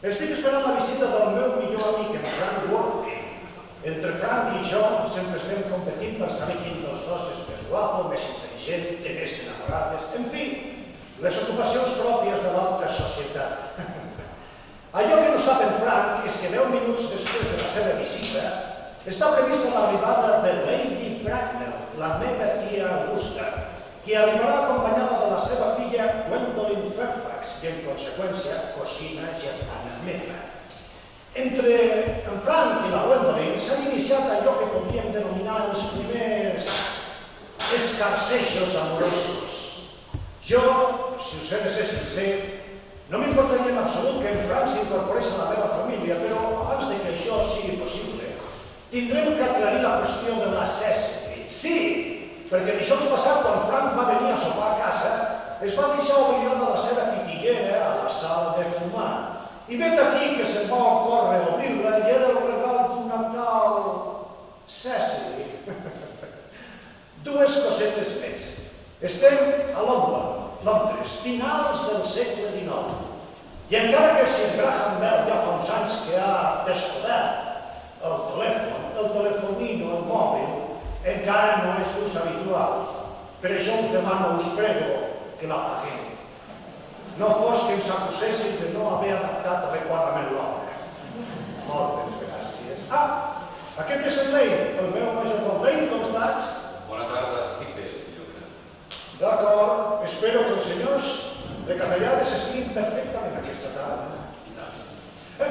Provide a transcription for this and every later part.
Estic esperant la visita del meu millor amic, en Frank Worthing. Entre Frank i jo sempre estem competint per saber quin dels dos és més guapo, més intel·ligent, té més enamorades, en fi, les ocupacions pròpies de l'alta societat. Allò que no sap en Frank és que 10 minuts després de la seva visita està prevista l'arribada de Lady Bracknell, la meva tia Augusta, que arribarà acompanyada de la seva filla Gwendolyn Fairfax i, en conseqüència, cosina germana meva. Entre en Frank i la Gwendolyn s'han iniciat allò que podríem denominar els primers escarsejos amorosos. Jo, si us he de ser sincer, no m'importaria en absolut que en Frank s'incorporés a la meva família, però abans de que això sigui possible, tindrem que aclarir la qüestió de la Cecily. Sí! Perquè dijous passat, quan Frank va venir a sopar a casa, es va deixar oblidada la seva pitiguera a la sala de fumar. I vet aquí que se'n va ocórrer obrir-la i era el regal d'una tal Cecily. Dues cosetes més. Estem a Londres, finals del segle XIX. I encara que si en Graham Bell ja fa uns anys que ha descobert el telèfon, el telefonino, el mòbil, encara no és l'ús habitual. Per això us demano, us prego, que la paguem. No fos que ens acusessin de no haver adaptat adequadament l'obra. Moltes gràcies. Ah, aquest és el Lane, el meu majordom. Lane, com estàs? Bona tarda, estic bé, senyor. D'acord, espero que els senyors de Capellades estiguin perfectament aquesta tarda.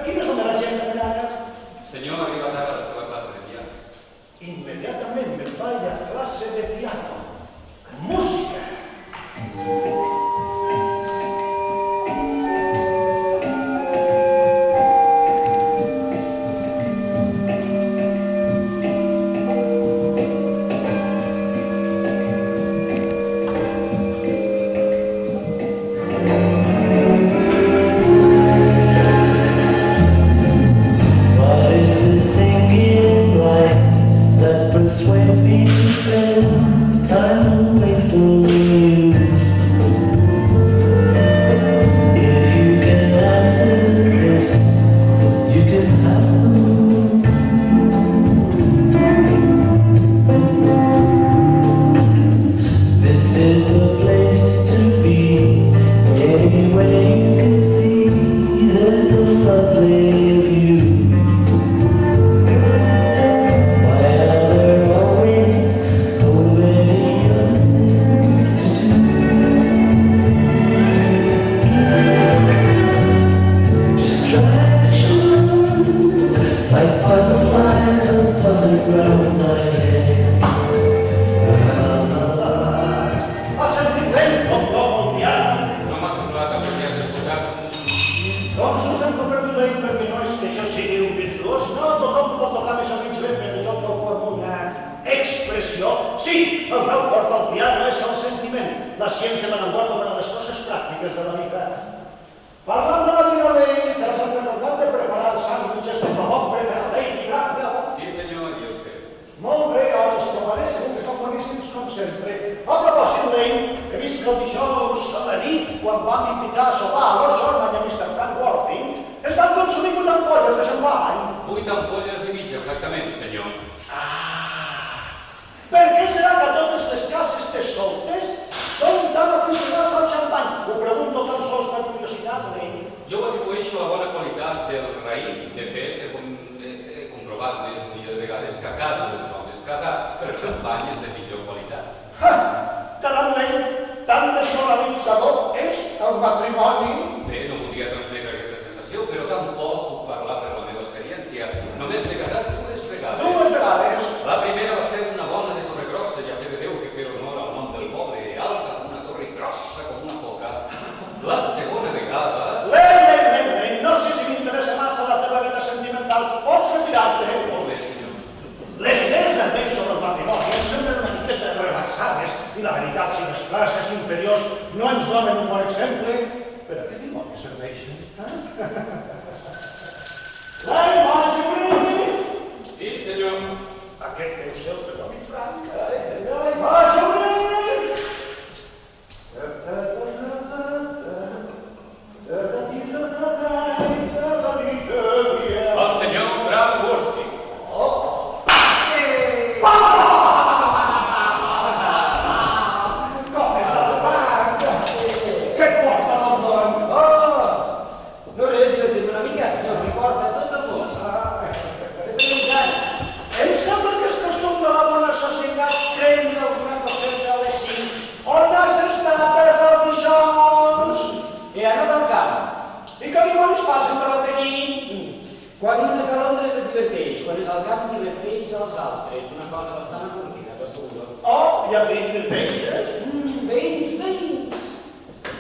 Quina és la meva gent, Capellades? Senyor, ha arribat ara a la seva classe de piano. Inmediatament me vaig a classe de piano. Música! Jo raïm. De fet, he comprovat més d'un milió de vegades que a casa dels homes casats per xampanyes de pitjor qualitat. Caram-ne, tan desolaritzador és el matrimoni. Bé, no voldria transmetre aquesta sensació, però tampoc puc parlar per la meva experiència. Només m'he casat 2 vegades. 2 vegades. La primera va ser una dona de Torregrossa, ja fe de Déu que fer honor al nom del poble, alta com una torre i grossa com una foca. La segona vegada... No sé si m'interessa massa la teva vida sentimental. Pots retirar-te. Molt bé, senyor. Les idees del vell sobre el matrimoni em semblen una miqueta relaxades i la veritat, si les classes inferiors no ens donen un bon exemple, per a què dimoni serveixen? La imatge brilla! Sí, senyor. Aquest deu ser el Pedroni Frank. La imatge brilla! El senyor Brown Worthy. No res, divertim una mica, no recorda tot el món. Em sembla que és costum de la bona societat prendre alguna coseta a les 5. On has estat per fer dijous? He anat al camp. I què dimonis passen per la tenir? Quan un és a Londres es diverteix, quan és al camp diverteix als altres. Una cosa bastant avorrida, t'asseguro. Oh, ja tinc mil peixes. Veïns, veïns.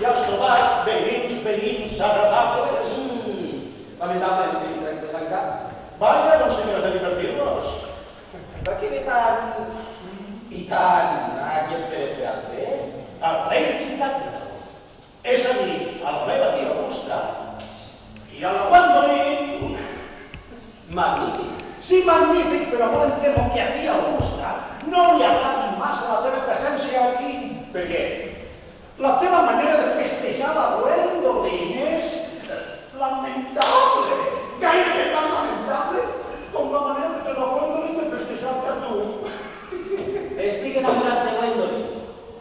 Ja has trobat veïns agradables. Lamentablement, no tinc tractes en camp. Vaja, doncs senyors de divertir-vos. Per què ve tant... i tant? Què esperes fer altre, El rei Tintàtil. És a dir, a la meva tia Augusta. I a la Gwendolyn. Magnífic. Sí, magnífic, però molt em temo que a tia Augusta no li agradi massa la teva presència aquí. Per què? La teva manera de festejar la Gwendolyn és lamentable. Gairebé tan lamentable com la manera de la Gwendolyn de festejar-te a tu. Estic enamorat de Gwendolyn.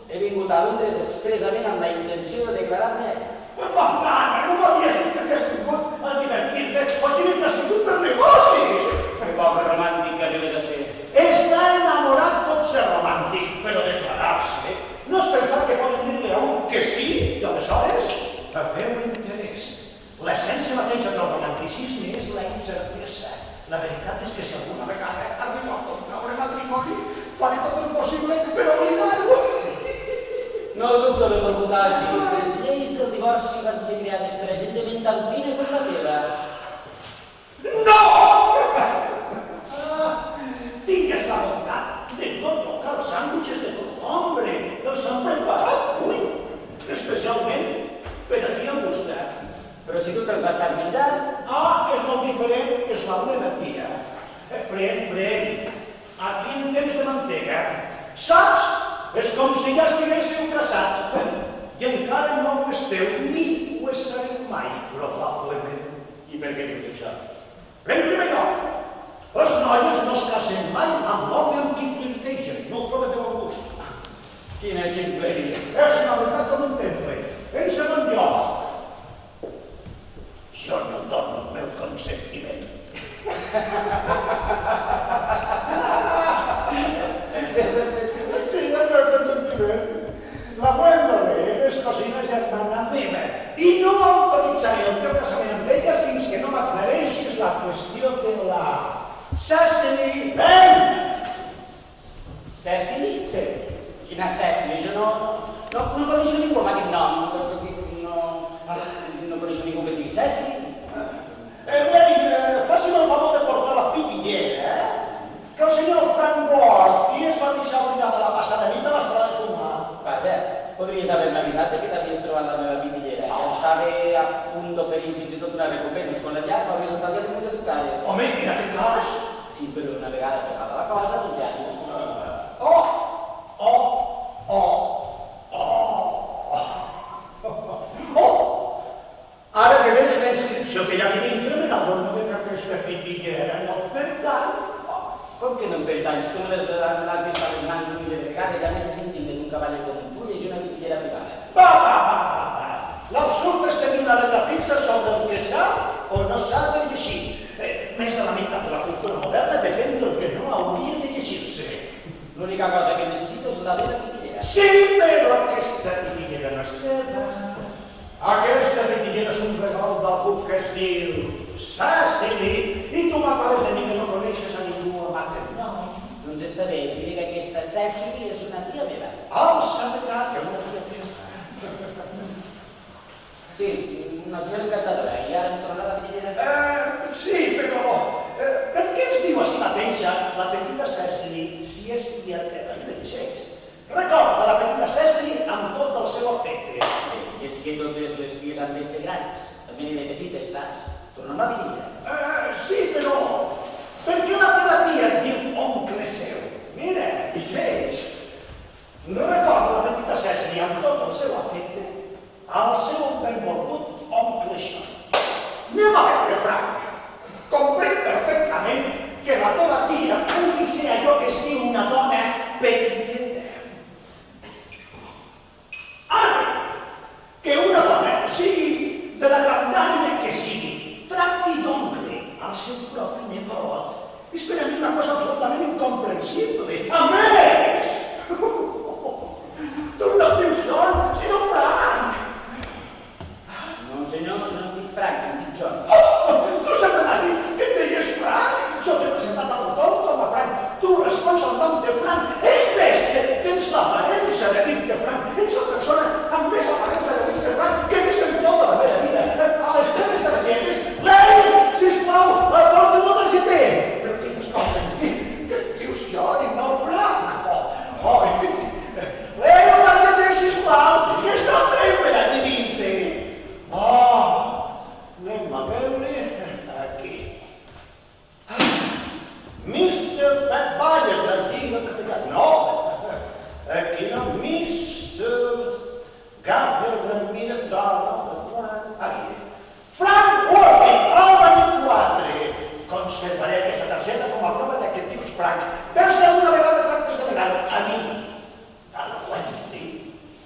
He vingut a Londres expressament amb la intenció de declarar-me. Mamana, no m'havies dit que has vingut a divertir-te o si bé t'has vingut per negocis. Que pobre romàntic que arribes a ser. Està enamorat pot ser romàntic, però declarar-se no és pensar que poden dir-li a un que sí i aleshores perdeu interès. L'essència mateixa del romanticisme és la incertesa. La veritat és que si alguna vegada arriba a contraure matrimoni, faré tot el possible per oblidar-ho. No dubto de reportatge. Les lleis del divorci van ser creades per a gent de ment tan fina com la teva. No! Tingues la bondat de no tocar els sàndwiches de tot hombre. Els han preparat, ui, especialment per a tia Augusta. Però si tu te'ls estàs menjant... Ah, és molt diferent, és la meva tia. Pren. Aquí en temps de mantega. Saps? És com si ja estiguéssiu casats. I encara no ho esteu, ni ho estareu mai, probablement. I per què dius això? En primer lloc, les noies no es casen mai amb l'home amb qui flirtegen. No ho trobeu a gust. Quina ximpleria. És una veritat com un temple. En segon lloc, jo no dono el meu consentiment. Sí, el meu consentiment. La Gwendolyn és cosina germana meva i no autoritzaré el teu casament amb ella fins que no m'aclareixis la qüestió de la Cecily. Cecily? Sí. Quina Cecily? Jo no coneixo ningú amb aquest nom. No coneixo ningú que es digui Cecily. Faci'm el favor de portar la pitillera, que el senyor Frank Worthy es va deixar oblidada la passada nit a la sala de fumar. Vaja, podries haver-me avisat que t'havies trobat la meva pitillera. Ja estava a punt d'oferir fins i tot una recompensa escolar, m'havies estalviat un munt de trucades. Home, mira que cas. Sí, però una vegada passada la cosa, doncs ja no. Ara que veig la inscripció que hi ha aquí dintre, me n'adono que aquesta pitillera no pertany. Com que no em pertany? Si tu me l'has vist a les mans un milió de vegades, ja m'he sentit d'un cavaller com tu i una pitillera privada. Va. L'absurd és tenir una regla fixa sobre el que s'ha o no s'ha de llegir. Més de la meitat de la cultura moderna depèn del que no hauria de llegir-se. L'única cosa que necessito és la meva pitillera. Sí, però aquesta pitillera no és teva. Aquesta pitillera és un regal d'algú que es diu Cecily i tu m'acabes de dir que no coneixes a ningú amb aquest nom. Doncs està bé, diré que aquesta Cecily és una tia meva. S'ha de que una tia teva. Sí, una senyora encantadora, i ara em tornarà la pitillera? Sí, però per què ens diu a si mateixa la petita Cecily si és tia teva? I llegeix. Recorda la petita Cecily amb tot el seu afecte. I és que totes les ties han de ser grans, també de petites, saps? Torna'm la pitillera. Sí, però per què la teva tia et diu oncle seu? Mira, llegeix. Recorda la petita Cecily amb tot el seu afecte al seu benvolgut oncle Sean. Anem a veure, Frank. Comprenc perfectament que la teva tia pugui ser allò que es diu una dona petiteta. Ara, que una dona sigui de la grandària que sigui, tracti d'oncle al seu propi nebot, és per a mi una cosa absolutament incomprensible. A més, tu no et dius John, sinó Frank. No, senyor, no em dic Frank, em dic John. Tu sempre m'has dit que et deies Frank. Jo t'he presentat a tothom com a Frank. Tu respons al nom de Frank. És més, tens l'aparença de dir-te Frank. Ets la persona amb més aparença de dir-te Frank que he vist en tota la meva vida. A les teves targetes, Lei, sisplau, porta-m'ho per si té. Però quines coses que et dius John i no Frank. Lei, el targeter, sisplau, què està fent per aquí dintre? Anem a veure aquí. Mr. Pat Byers, l'antiga capità. No, aquí no. Mr. Gabriel Ramírez aquí. Frank Worthing, el 24. Conservaré aquesta targeta com a prova de que et dius Frank. Per si alguna vegada tractes de negar a mi, a la Wendy,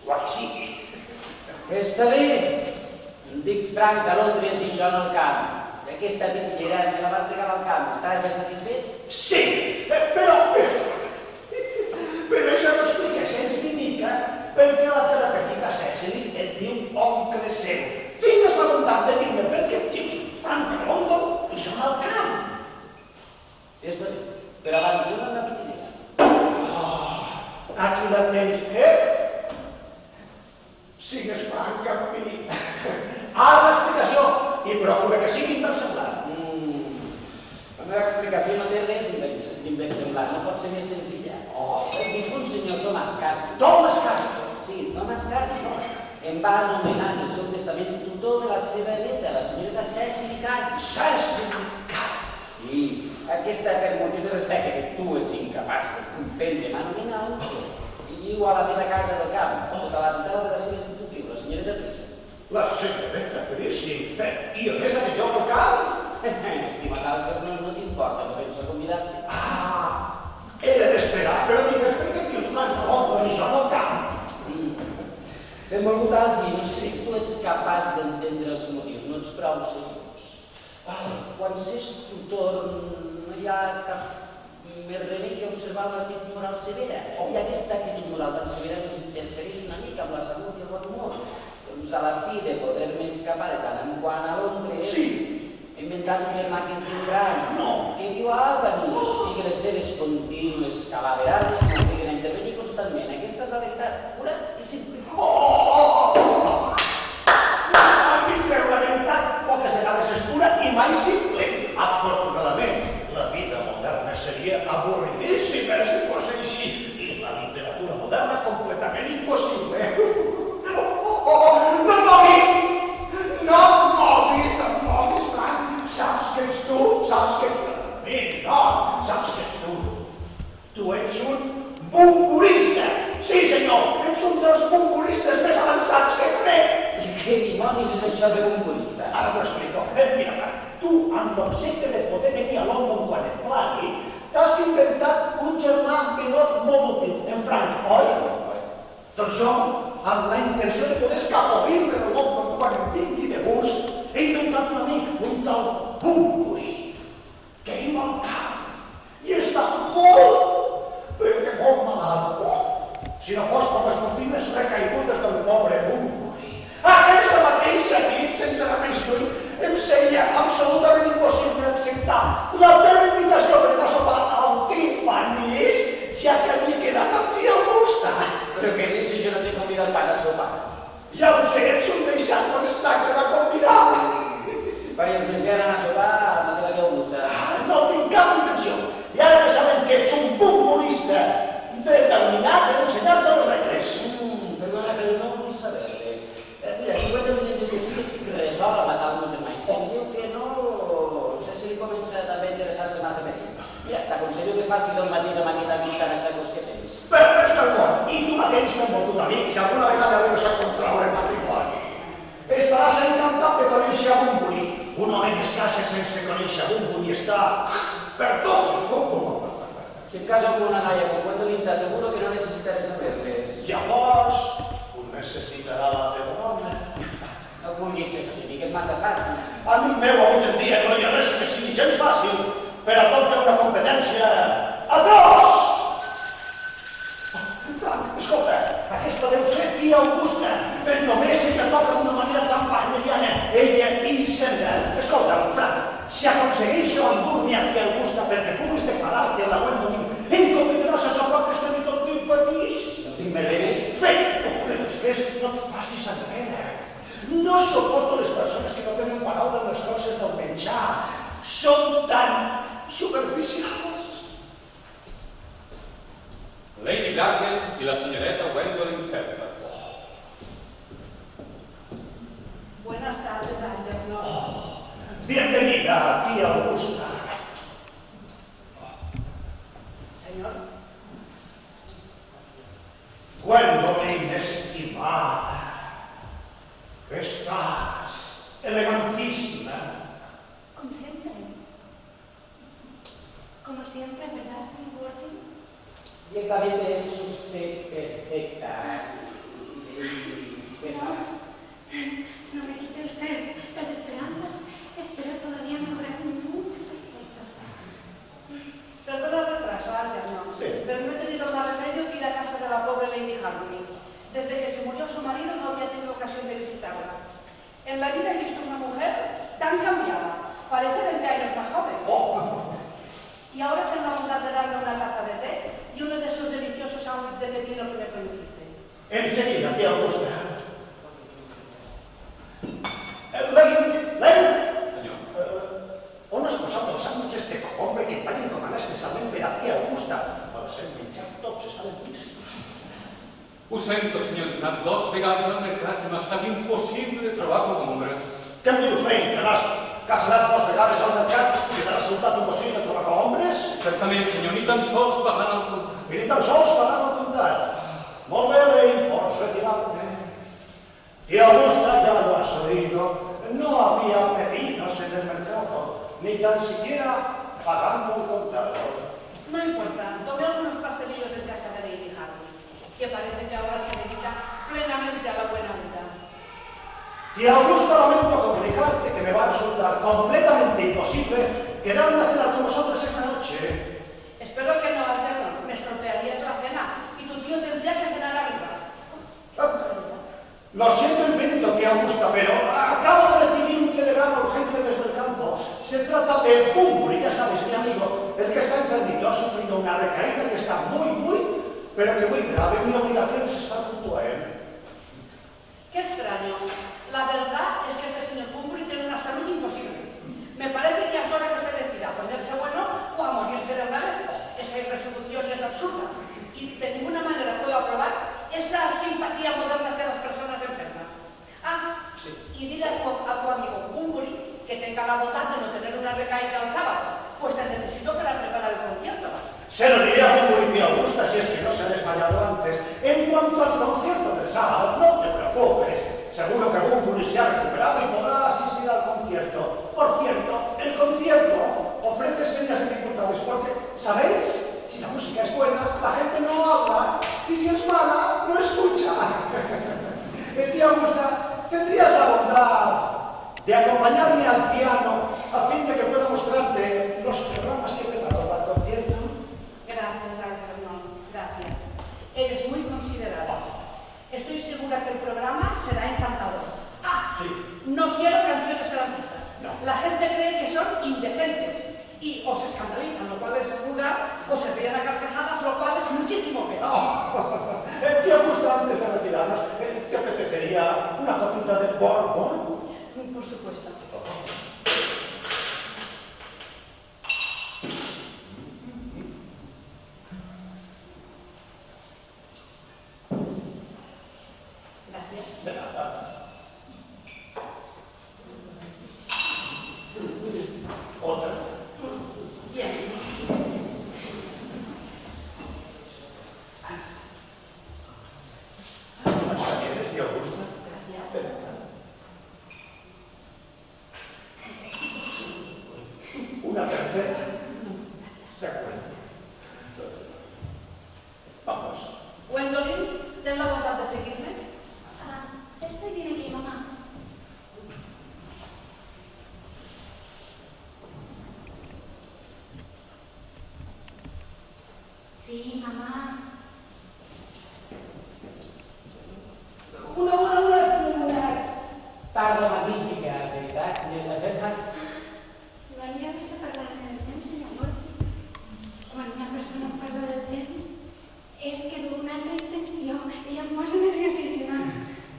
o a qui sigui. Està bé. Em dic Frank a Londres i John al camp. Aquesta pitillera me la va regalar al camp. Estàs ja satisfet? Sí, però això no explica gens ni mica perquè la teva petita Cecily et diu oncle seu. Tingues la voluntat de dir-me per què et dius Frank a London i John al camp. Està bé, però abans d'una una pitillera. Aquí la tens, Sigues franc amb mi. Ara l'explicació, i procura que sigui inversemblant. La meva explicació no té res d'inversemblant, no pot ser més senzilla. El difunt senyor Thomas Carty. Thomas Carty. Sí, Thomas Carty em va anomenar en el seu testament tutor de la seva neta, la senyoreta Cecily Carty. Cecily Carty. Sí, aquesta per motiu de respecte que tu ets incapaç de comprendre m'anomena oncle. I viu a la meva casa del camp, sota la tutela de la seva institutriu, la senyoreta Trisa. La senyoreta Trisa? I a més aquest lloc al camp? Estimat Algernon, no t'importa, no penso convidar-te. Era d'esperar, però digues per què dius Frank a London i John al camp? Benvolgut Algi, no sé si tu ets capaç d'entendre els motius, no ets prou seriós. Quan s'és tutor no hi ha cap més remei que observar una actitud moral severa. I aquesta actitud moral tan severa ens interfereix una mica amb la salut i el bon humor. Doncs a la fi de poder-me escapar de tant en quant a Londres, he inventat un germà que es diu Frank, que viu a Albany i que les seves contínues calaverades m'obliguen a intervenir constantment. Aquesta és la veritat, pura i simple. La veritat poques vegades és pura i mai simple. Afortunadament, la vida moderna seria avorridíssima si fos així i la literatura moderna completament impossible. No et moguis! No et moguis, Frank! Saps que ets tu? Saps que ets tu? Saps que ets tu? Tu ets un bunkurista! Sí, senyor! Ets un dels bunkuristes més avançats que conec! I què dimonis és això de bunkurista? Ara t'ho explico. Mira, Frank, tu, amb l'objecte de poder venir a London quan et plagui, t'has inventat un germà pilot molt útil, en Frank, oi? Doncs jo amb la intenció de poder escapolir-me del món quan em vingui de gust, he inventat un amic, un tal Bumburi, que hi va al camp i està molt, però que molt malalt. Si no fos per les morfines recaigudes del pobre Bumburi. Aquesta mateixa nit, sense anar més lluny, em seria absolutament impossible acceptar la teva invitació per anar a sopar al Tiffany's, ja que havia quedat amb tia Augusta. Però què dius si jo no t'he convidat pas a sopar? Ja ho sé, ets un deixat quan es tracta de convidar. Faries més bé anar a sopar a la teva tia Augusta. No tinc cap intenció. I ara que sabem que ets un futbolista determinat a ensenyar-te les regles. Perdona, però no vull saber-les. Mira, si ho he de venir de dir, sí que estic resolt a matar-nos en mai. Em diu que no sé si li comença també a interessar-se massa per ell. Mira, t'aconsello que facis el mateix amb aquest amic tan atxacos que tens. Però és el món. I tu mateix m'he volgut amic si alguna vegada arribes a contraure matrimoni. Estaràs encantat de conèixer a Bumburi. Un home que es casa sense conèixer a Bumburi està perdut. Si em caso con una noia con Gwendolyn, t'asseguro que no necessitaré saber-les. Llavors, ho necessitarà la teva dona. No vulguis ser cínic, és massa fàcil. Amic meu, avui en dia no hi ha res que sigui gens fàcil. Per a tot hi ha una competència atroç! Frank, escolta, aquesta deu ser tia Augusta. Però només ella toca d'una manera tan wagneriana. Ella i sembla. Escolta, Frank, si aconsegueixo endur-me a tia Augusta perquè puguis declarar-te a la Gwendolyn, ell convidaràs a sopar que estem tot infeliç. No tinc més bé. Fet! Però després no et facis enrere. No suporto les persones que no tenen paraula en les coses del menjar. Són tan superficials. Lady Gaga y la señorita Gwendolyn Ferber. Buenas tardes, Algernon. Bienvenida, tía Augusta. Señor, Gwendolyn, estimada, estás elegantísima. como siempre. Como siempre, ¿verdad, señor Gordon? Ciertamente es usted perfecta. ¿Y qué más? No me quite usted las esperanzas. Espero todavía mejorar en muchos aspectos. Perdona el retraso, Algernon. Sí. Pero no he tenido más remedio que ir a casa de la pobre Lady Harmony. Desde que se murió su marido no había tenido ocasión de visitarla. En la vida he visto una mujer tan cambiada. Parece 20 años más joven. Y ahora tengo la bondad de darle una taza de té y uno de esos deliciosos sándwiches de pepino que me prometiste. Enseguida, tía Augusta. Lane, Señor. on has posat els sàndwiches de cogombre que et van encomanar especialment per a tia Augusta? Per ser menjat tots, estaven boníssims. Ho sento, señor, he anat 2 vegades al mercat i m'ha estat impossible trobar cogombres. Què em dius, Lane, que has anat 2 vegades al mercat i t'ha resultat impossible trobar cogombres? Certament, senyor, ni tan sols pagant el compte. I ni tan sols pagant el comptat. Molt bé, Lane, pots retirar-te. Tía Augusta, ya lo has oído, no había pepinos en el mercado, ni tan siquiera pagando un contador. No importa, tomé algunos pastelillos en casa de Lady Harmony, que parece que ahora se dedica plenamente a la buena vida. Tía Augusta, lamento comunicarte que me va a resultar completamente imposible quedarme a cenar con vosotros esta noche. Espero que no, Algernon, me estropearías la cena y tu tío tendría que cenar arriba. Lo siento infinito, tía Augusta, pero acabo de recibir un telegrama urgente desde el campo. Se trata de Bumburi, ya sabes, mi amigo, el que está enfermito, ha sufrido una recaída que está pero que muy grave. Mi obligación es estar junto a él. Qué extraño. La verdad es que este señor Bumburi tiene una salud imposible. Me parece que es hora que se decida a ponerse bueno o a morirse de una vez. Esa irresolución es absurda y de ninguna manera puedo aprobar esa simpatía moderna hacia las personas enfermas. Sí. Y dile a tu amigo Bumburi que tenga la bondad de no tener una recaída el sábado, pues te necesito para preparar el concierto. Se lo diré a Bumburi, mi Augusta, si es que no se ha desmayado antes. En cuanto al concierto del sábado, no te preocupes. Seguro que Bumburi se ha recuperado y podrá asistir al concierto. Por cierto, el concierto ofrece serias dificultades porque, ¿sabéis? Si la música es buena, la gente no habla, y si es mala, no escucha. y os escandalizan, lo cual es vulgar, o se ríen a carcajadas, lo cual es muchísimo peor. Tía Augusta, antes de retirarnos, ¿te apetecería una copita de Borbón? Por supuesto. Gracias. De nada. Otra. Bien. ¿Hasta quieres, tía Augusta? Gracias. Una tercera. De acuerdo. Vamos. Gwendolyn, ten la bondad de seguirme. Estoy bien aquí, mamá. Sí, mamá. Una tarda magnífica, de veritat, senyora Fairfax. Maria està parlant del temps, senyor Wolfe. Quan una persona parla del temps, és que du una altra intenció i em posa nerviosíssima.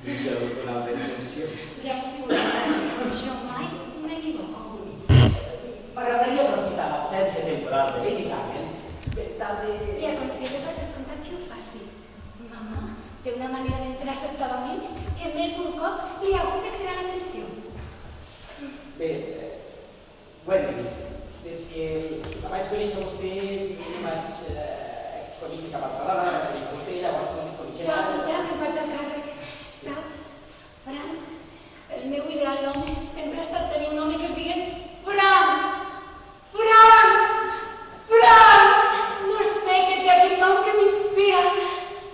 I jo una altra intenció. Ja m'ho figurava, jo mai m'equivoco. M'agradaria aprofitar l'absència temporal de medicaments per tal de... I aconsello per descomptat que ho faci. Mamà té una manera d'entrar sobtadament que més d'un cop li ha hagut de cridar l'atenció. Bé, bueno, des que la vaig conèixer vostè, jo vaig conèixer cap a altra dona, vaig conèixer vostè, llavors doncs coneixem... Ja me'n vaig a càrrec. Sap, Fran, el meu ideal home sempre ha estat tenir un home que es digués Fran! Fran! Fran! No sé què té aquest nom que m'inspira.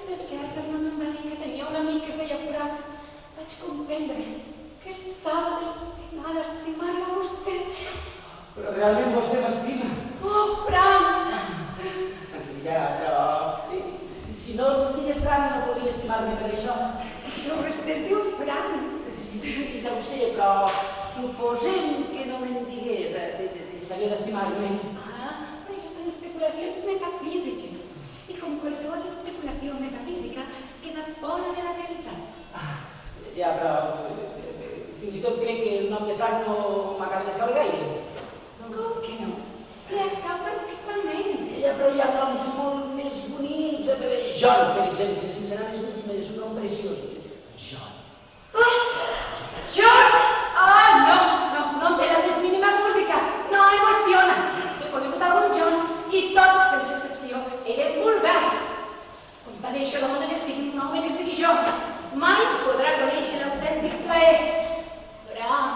Des que el Fernando em va dir que tenia un amic que es deia Fran, vaig comprendre que estava destinada a estimar-la a vostè. Però realment vostè m'estima. Oh, Fran! Ja, però... Si no em digués Fran, no podria estimar-me per això. Però vostè es diu Fran. Sí, ja ho sé, però suposem que no me'n digués, deixaria d'estimar-me. Però això són especulacions metafísiques. I com qualsevol especulació metafísica, queda fora de la realitat. Ja, però fins i tot crec que el nom de Frank no m'acaba d'escaure gaire. Com que no? Li escau perfectament. Ja, però hi ha noms molt més bonics. John, per exemple, sincerament és un nom preciós. John. John! No té la més mínima música. No emociona. He conegut alguns Johns i tots, sense excepció, eren vulgars. Compadeixo la moda d'estigui un home que es digui John. Mai podrà conèixer l'autèntic plaer. Bram.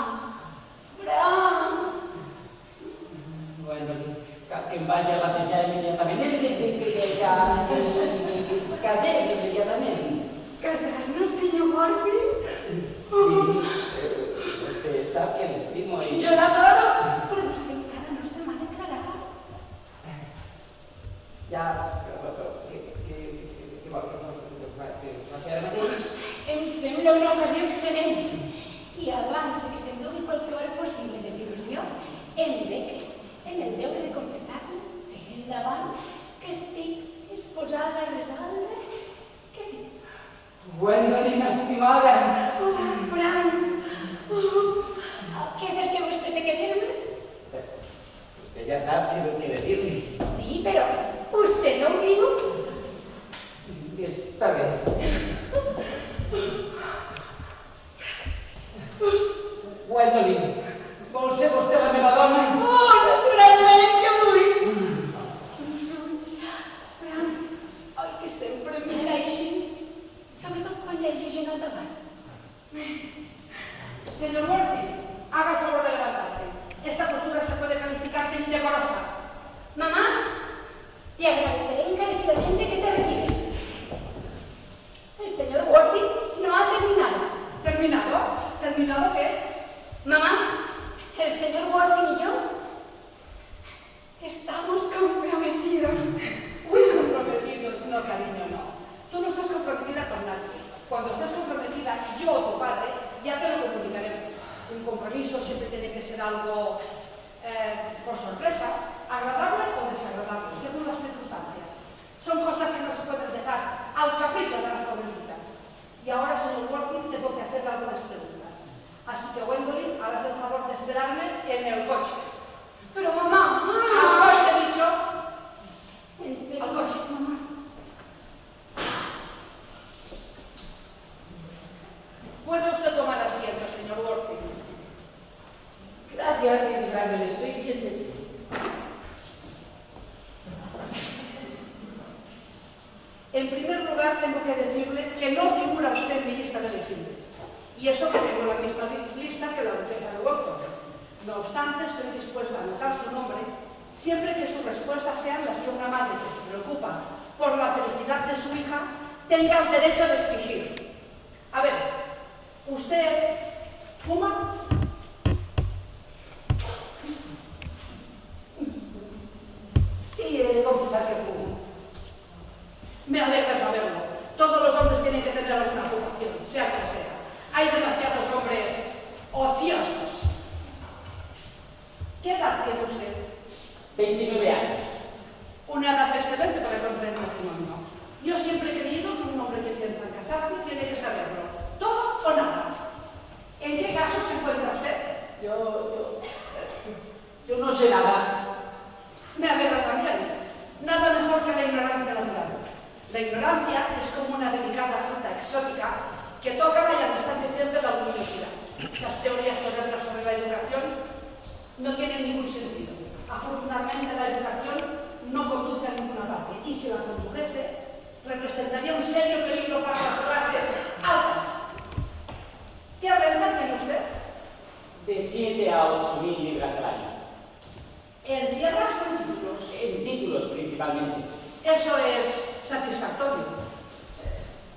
Bueno, cal que em vagi a batejar immediatament. Que ens casem immediatament. Casar-nos, senyor Morphy? Sí, vostè sap que l'estimo i... Jo l'adoro, però vostè encara no se m'ha declarat. Ja, però què vol que faci ara mateix? Em sembla una ocasió excel·lent. I abans de que se'm doni qualsevol possible desil·lusió, em dec en el deure de confessar-li per endavant que estic disposada a resoldre que sí. Gwendolyn, estimada. Fran! Què és el que vostè té que dir-me? Vostè ja sap què és el que he de dir-li. Sí, però vostè no ho diu? Està bé. Gwendolyn, vol ser vostè la meva dona? Oh, naturalment que vull! Fran, oi que sempre m'agraeixin, sobretot quan hi hagi gent al davant. Señor Wolfe, haga el favor de levantarse. Esta postura se puede calificar de indecorosa. Mamá, te agradeceré encarecidamente que te retires. lugar, tengo que decirle que no figura usted en mi lista de elegibles. Y eso que tengo la misma lista que la duquesa de Wellington. No obstante, estoy dispuesta a anotar su nombre siempre que sus respuestas sean las que una madre que se preocupa por la felicidad de su hija tenga el derecho de exigir. A ver, ¿usted fuma? Sí, he de confesar que fumo. Me alegra saberlo. Todos los hombres tienen que tener alguna ocupación, sea cual sea. Hay demasiados hombres ociosos. ¿Qué edad tiene usted? 29 años. Una edad excelente para contraer matrimonio. Yo siempre he creído que un hombre que piensa en casarse tiene que saberlo. Todo o nada. ¿En qué caso se encuentra usted? Yo no sé nada. Me alegra también. Nada mejor que la ignorancia natural. La ignorancia es como una delicada fruta exótica que toca la amistad que pierde la luminosidad. Esas teorías modernas sobre la educación no tienen ningún sentido. Afortunadamente la educación no conduce a ninguna parte y si la condujese representaría un serio peligro para las clases altas. ¿Qué renta tiene usted? De 7 a 8.000 libras al año. ¿En tierras o en títulos? En títulos principalmente. Eso es satisfactorio.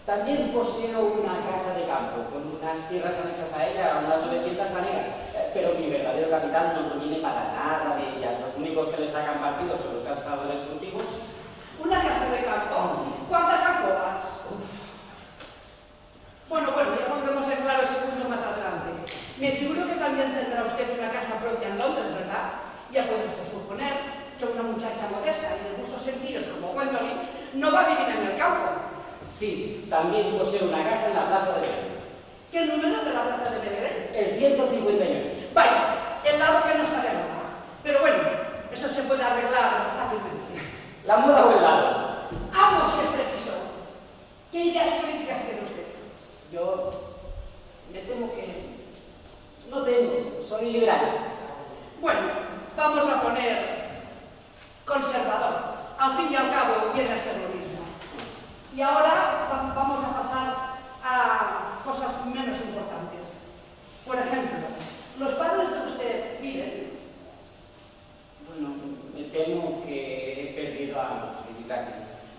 También poseo una casa de campo, con unas tierras anexas a ella, unas 900 fanegas, pero mi verdadero capital no proviene para nada de ellas. Los únicos que le sacan partido son los gastadores furtivos. ¿Una casa de campo? ¿Cuántas alcobas? Bueno, ya pondremos en claro ese punto más adelante. Me figuro que también tendrá usted una casa propia en Londres, ¿verdad? Ya puedo suponer que una muchacha modesta y de gustos sentidos como Gwendolyn no va a vivir en el campo. Sí, también poseo una casa en la plaza de Belén. ¿Qué número de la plaza de Belén? El 159. Vaya, el lado que no está de moda. Pero bueno, esto se puede arreglar fácilmente. La moda o el lado. Ambos es preciso. ¿Qué ideas políticas tiene usted? Yo me temo que no tengo, soy liberal. Bueno, vamos a poner conservador. Al fin y al cabo viene a ser lo mismo. Y ahora vamos a pasar a cosas menos importantes. Por ejemplo, ¿los padres de usted viven? Bueno, me temo que he perdido a ambos,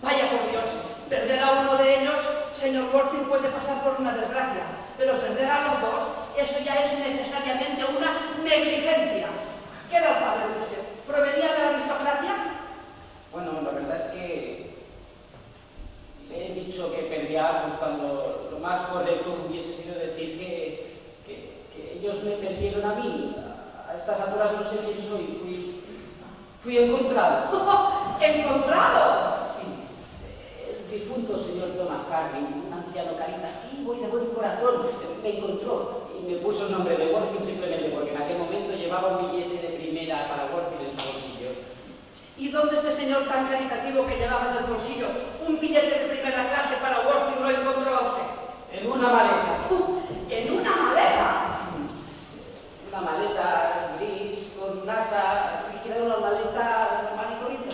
Vaya por Dios, perder a uno de ellos, señor Worthing, puede pasar por una desgracia, pero perder a los dos, eso ya es necesariamente una negligencia. ¿Qué era el padre de usted? ¿Provenía de la aristocracia? Bueno, la verdad es que le he dicho que perdí a ambos cuando lo más correcto hubiese sido decir que ellos me perdieron a mí. A estas alturas no sé quién soy, fui encontrado. ¿Encontrado? Sí, el difunto señor Thomas Harding, un anciano caritativo y de buen corazón, me encontró y me puso el nombre de Worthing simplemente porque en aquel momento llevaba un billete de primera para Worthing en su bolsillo. ¿Y dónde este señor tan caritativo que llevaba en el bolsillo un billete de primera clase para Worthing lo encontró a usted? En una maleta. ¿En una maleta? Sí. Una maleta gris con un asa, era una maleta normal y corriente.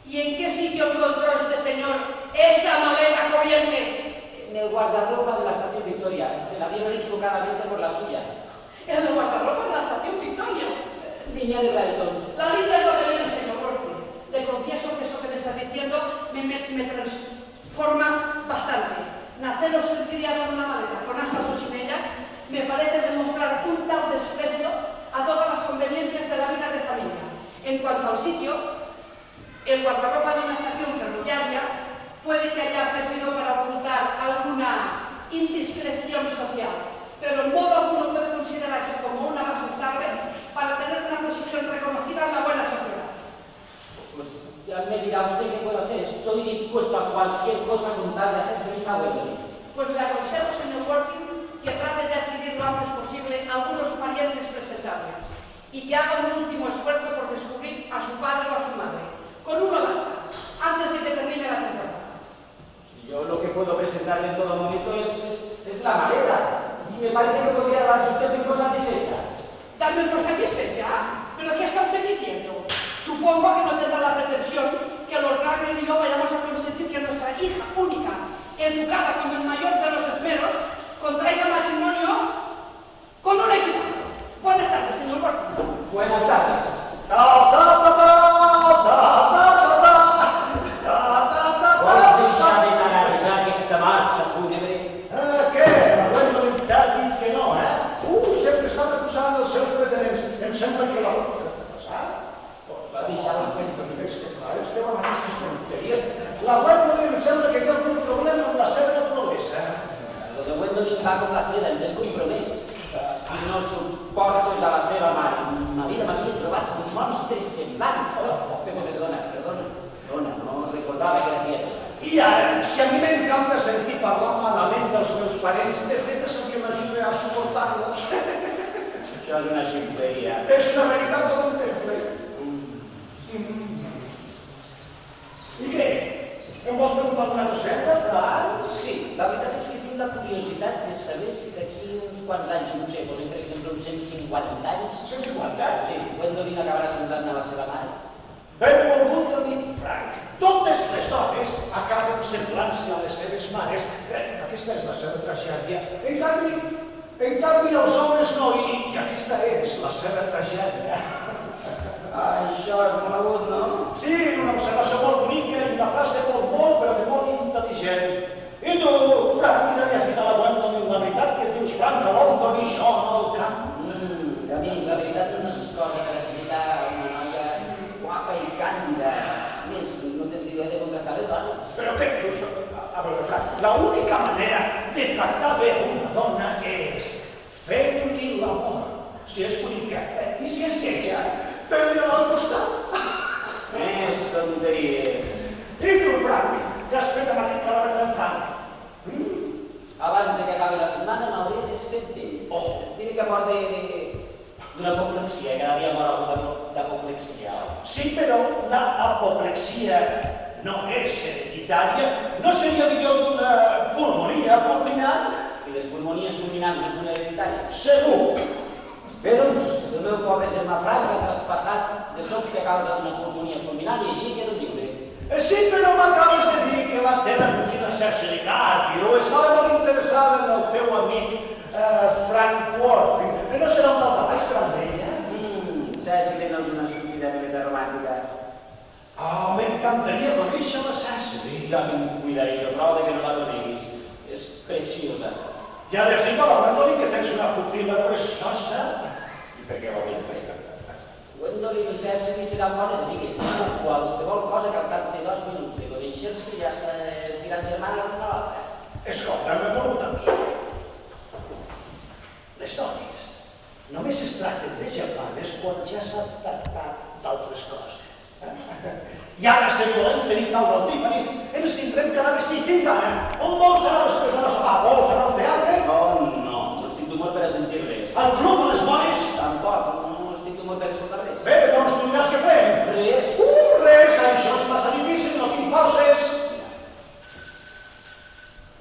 ¿Y en qué sitio encontró este señor esa maleta corriente? En el guardarropa de la estación Victoria. Se la dieron equivocadamente por la suya. ¿En el guardarropa de la estación Victoria? Línea de Brighton. La línea es lo de menos, señor Worthing. Le confieso que eso que me está diciendo me transforma bastante. Nacer o ser criado en una maleta con asas o sin ellas me parece demostrar un tal desprecio a todas las conveniencias de la vida de familia. En cuanto al sitio, el guardarropa de una estación ferroviaria puede que haya servido para ocultar alguna indiscreción social, pero en modo alguno puede considerarse como una base estable para tener una posición reconocida en la buena sociedad. Pues ya me dirá usted qué puedo hacer. Estoy dispuesto a cualquier cosa con tal de hacer feliz a Gwendolyn. Pues le aconsejo, señor Worthing, que trate de adquirir lo antes posible algunos parientes presentables y que haga un último esfuerzo por descubrir a su padre o a su madre. Con uno basta, antes de que termine la temporada. Si yo lo que puedo presentarle en todo momento es la maleta. Y me parece que podría darse usted bien satisfecha. ¿Darme por satisfecha? ¿Pero qué está usted diciendo? Supongo que no tendrá la pretensión que Lord Ragnar y yo vayamos a consentir que nuestra hija única, educada como el mayor de los esmeros, contraiga matrimonio con un equivocado. Buenas tardes, señor Borja. Buenas tardes. Vols deixar de tararejar aquesta marxa fúnebre? Què? La Gwendolyn t'ha dit que no, eh? Sempre està refusant els seus pretenents. Em sembla que la cosa que ha passat. Va deixar la Gwendolyn. És que clar, estem amb aquestes tonteries. La Gwendolyn em sembla que té algun problema amb la seva naturalesa. Lo de Gwendolyn va com la seda, ens hem compromès. I no suporto ja la seva mare. Ma vida m'havia trobat un monstre semblant. Perdona, no recordava que era quieta. I ara, si a mi m'encanta sentir parlar malament dels meus parents, de fet és el que m'ajuda a suportar-los. Això és una ximpleria. És una veritat contempla. I què? Em vols preguntar alguna coseta, Fran? Sí, la veritat és que tinc la curiositat de saber si d'aquí uns quants anys, no sé, posem per exemple uns 150 anys... 150 anys? Sí, Gwendolyn acabarà semblant a la seva mare. Benvolgut amic Frank, totes les dones acaben semblant-se a les seves mares. Aquesta és la seva tragèdia. En canvi els homes no, i aquesta és la seva tragèdia. Això és molt agut, no? Sí, una observació molt bonica i una frase molt, però que molt intel·ligent. I tu, Frank, ja li has dit a la Gwendolyn la veritat que dius Frank a London i jo al camp? Amic, la veritat no és cosa per assentar una noia guapa i càndida. A més, no tens idea de com tractar les dones. Però què dius? A veure, Frank, l'única manera de tractar bé una dona és fer-li l'amor. Si és bonica, i si és lletja, fer-li a l'altre costat. Més tonteries. I tu, Frank, què has fet amb aquest cadàver de Frank? Abans de que acabi la setmana m'hauria desfet d'ell. Diré que mor d'una apoplexia, cada dia mor algú d'apoplexia. Sí, però l'apoplexia no és hereditària. No seria millor d'una pulmonia fulminant? I les pulmonies fulminants no són hereditàries. Segur. Bé, doncs, el meu pobre germà Frank ha traspassat de sobte a causa d'una pulmonia fulminant i així quedo lliure. Sí, però m'acabes de dir que la teva cosina Cecily Carpio estava molt interessada en el teu amic Frank Worthy. No serà un tal baix per amb ella? Cecily no és una estupidament romàntica. M'encantaria conèixer la Cecily. Ja me'n cuidaré jo prou de que no la coneguis. És preciosa. Ja li has dit a la Gwendolyn que tens una pupil·la preciosa? I per què ho hauria de fer? Gwendolyn i Cecily seran bones amigues. Qualsevol cosa que al cap de 2 minuts de conèixer-se ja es diran germana l'una a l'altra. Escolta'm, begut amic. Les dones només es tracten de germanes quan ja s'ha tractat d'altres coses. I ara, si volem tenir taula al Tiffany's, ens tindrem que anar vestit pintant. On vols anar després de la sopar? Vols anar al teatre? Oh, no estic d'humor per a sentir res. Al club de les bones? Tampoc, no estic d'humor per a escoltar res. Bé, doncs tu diràs què fem? Res. Res, això és massa difícil, no tinc forces.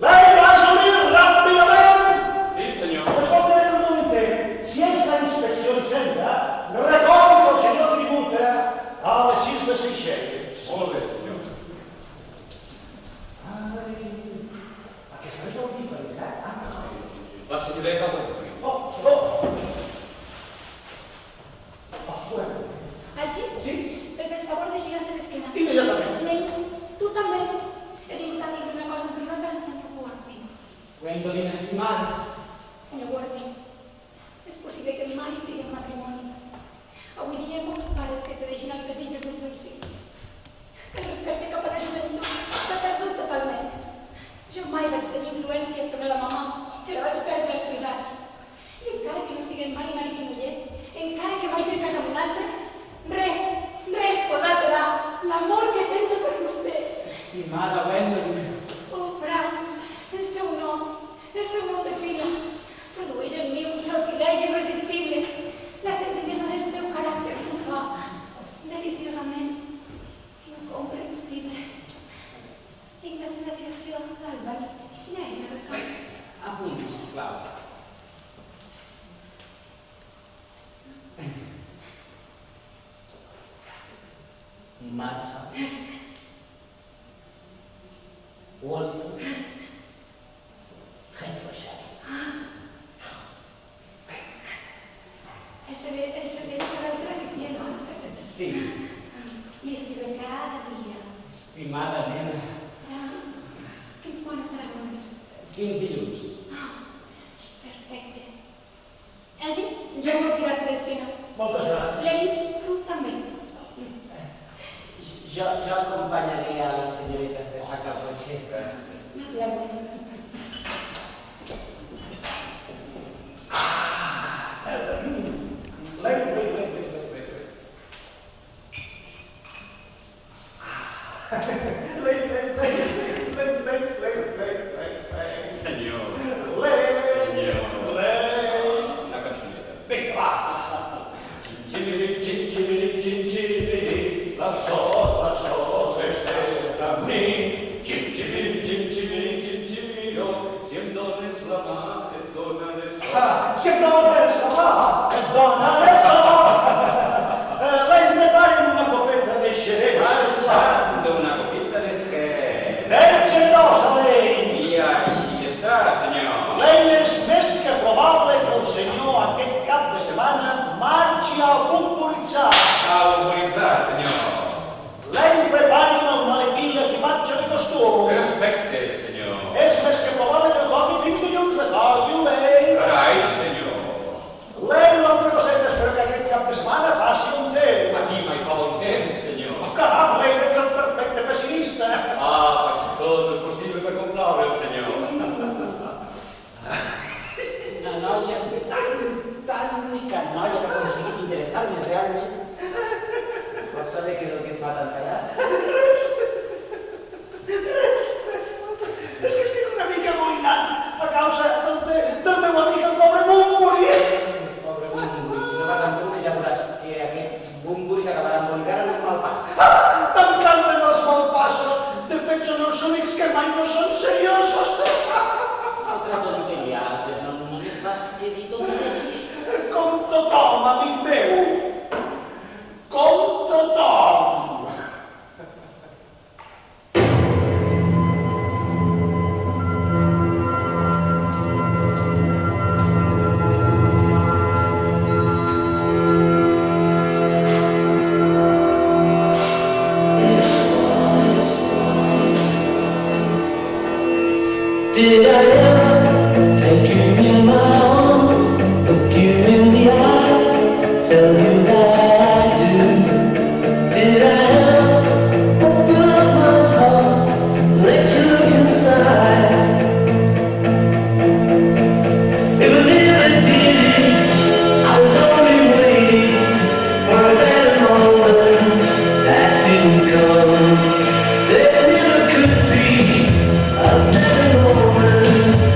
Assolir ràpidament! Sí, senyor. Escolta, un momentet. Si esta inspecció sembla, recordo que el senyor tributa a les 6 de Seychelles. Molt bé, senyor. Aquesta és molt diferent, La senyoreta Gwendolyn. Bueno. Allí, Sí? fes el favor de girar-te d'esquena. Immediatament. Lento, tu també. He vingut a dir una cosa privada al senyor Worthy. Gwendolyn, estimada. Senyor Worthy, és possible que mai sigui un matrimoni. Avui dia hi ha molts pares que cedeixen als desitjos dels seus fills. El respecte cap a la joventut s'ha perdut totalment. Jo mai vaig tenir influència sobre la mama, que la vaig perdre als 3 anys. I encara que no siguem mai marit i muller, encara que vagi a casa amb un altre, res podrà aturar l'amor que sento per vostè. Estimada Gwendolyn. Oh, Frank, el seu nom de filla, produeix en mi un sortileg irresistible. La senzillesa del seu caràcter ho fa deliciosament incomprensible. Tinc la seva direcció, l'Àlvar. Quina és la record? Apunti, sisplau. Marta. Walter. Retrocesso. El saber serà que sí, no? Sí, I escriure cada dia. estimada nena. Fins quan estaràs només? Fins dilluns. Perfecte. Elgi, jo vull tirar-te d'esquena. Moltes gràcies. Lei, tu també. Jo acompanyaré a la senyorita Fairfax al cotxe. Naturalment. Senyor. Una cançoneta. Vinga, va. La sol s'estén amb mi. Si em dones la mà, et donaré sol. Si em dones la mà, et donaré sol. L'any preparen una copeta de xerès. D'una copita de què? Ben generosa, l'any. I així està, senyor. L'any és més que probable que el senyor aquest cap de setmana marxi a puntualitzar. A autoritzar, senyor. L'any preparen el maletí i l'equipatge de costum. Perfecte, senyor. És més que probable que el copi fins dilluns. Recordi-ho, l'any. Carai, senyor. L'any, l'altre coseta, espero que aquest cap de setmana faci un temps. Aquí mai fa bon temps, senyor. Oh, caram, l'any, ets el perfecte pessimista. Faig tot el possible per complaure el senyor. Una noia tan única noia que ha aconseguit interessar-me realment. Vols saber què és el que em fa tan callat? És que estic una mica amoïnat a causa del meu amic, el pobre Bumburi. Pobre Bumburi, si no vas amb tu ja veuràs que aquest Bumburi t'acabarà embolicar en un mal pas. M'encanten els malpassos. De fet, són els únics que mai no són seriosos. Altra tonteria, no només vas dir tonteries. Com tothom, amic meu. Com tothom. Did I ever take you in my arms, look you in the eye, tell you that I do? Did I ever open up my heart, let you look inside? If I never did, I was only waiting for a better moment that didn't come. There never could be a better moment.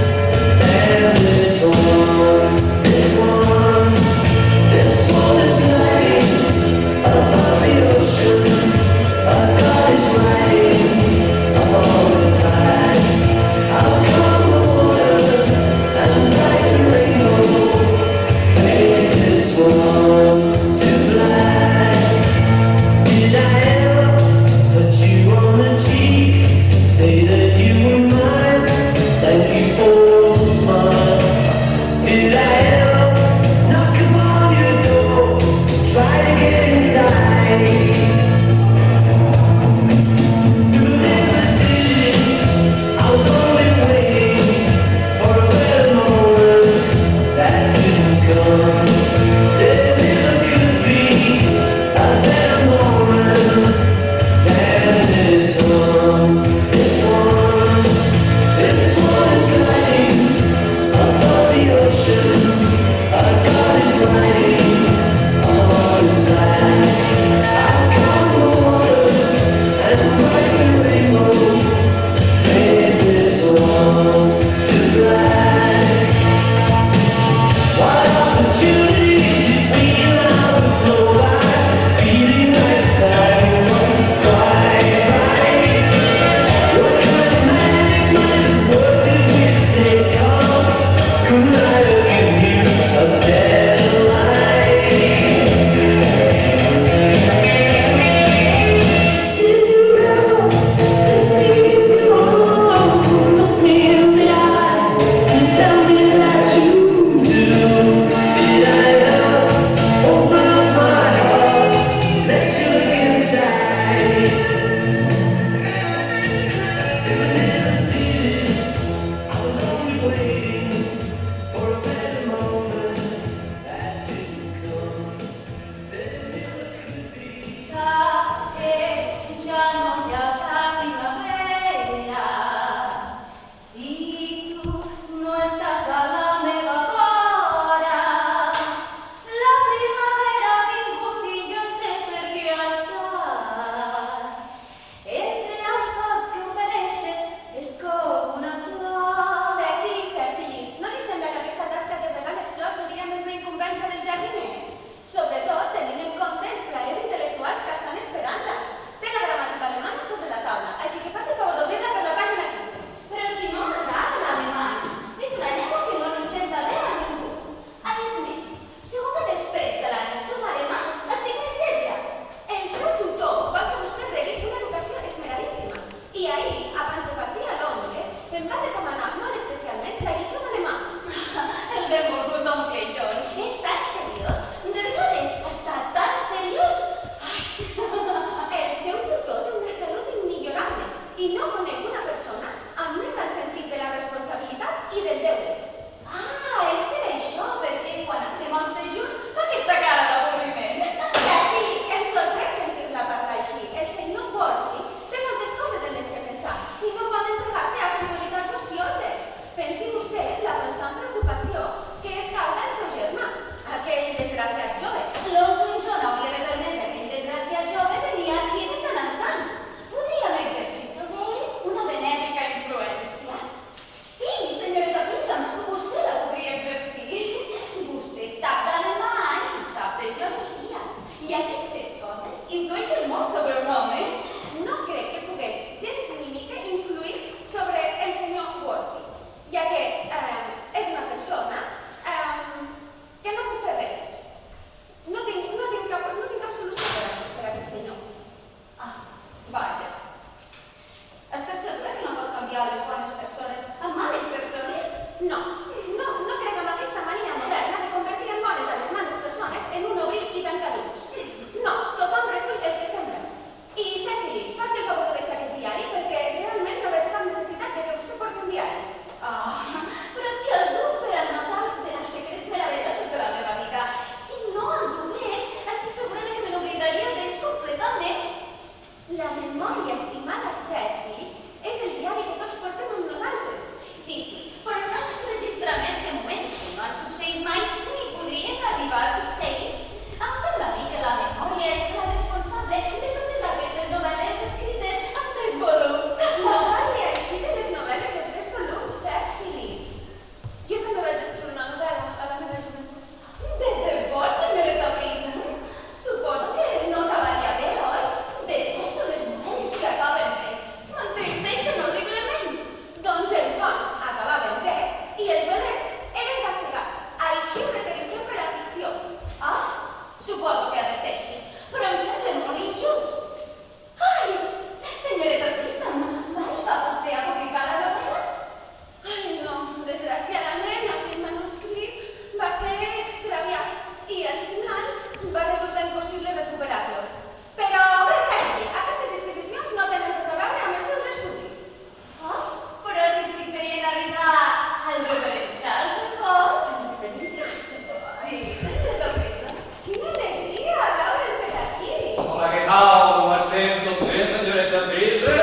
Hola, ¿qué tal? ¿Cómo estem tots bé, senyoreta Prisa?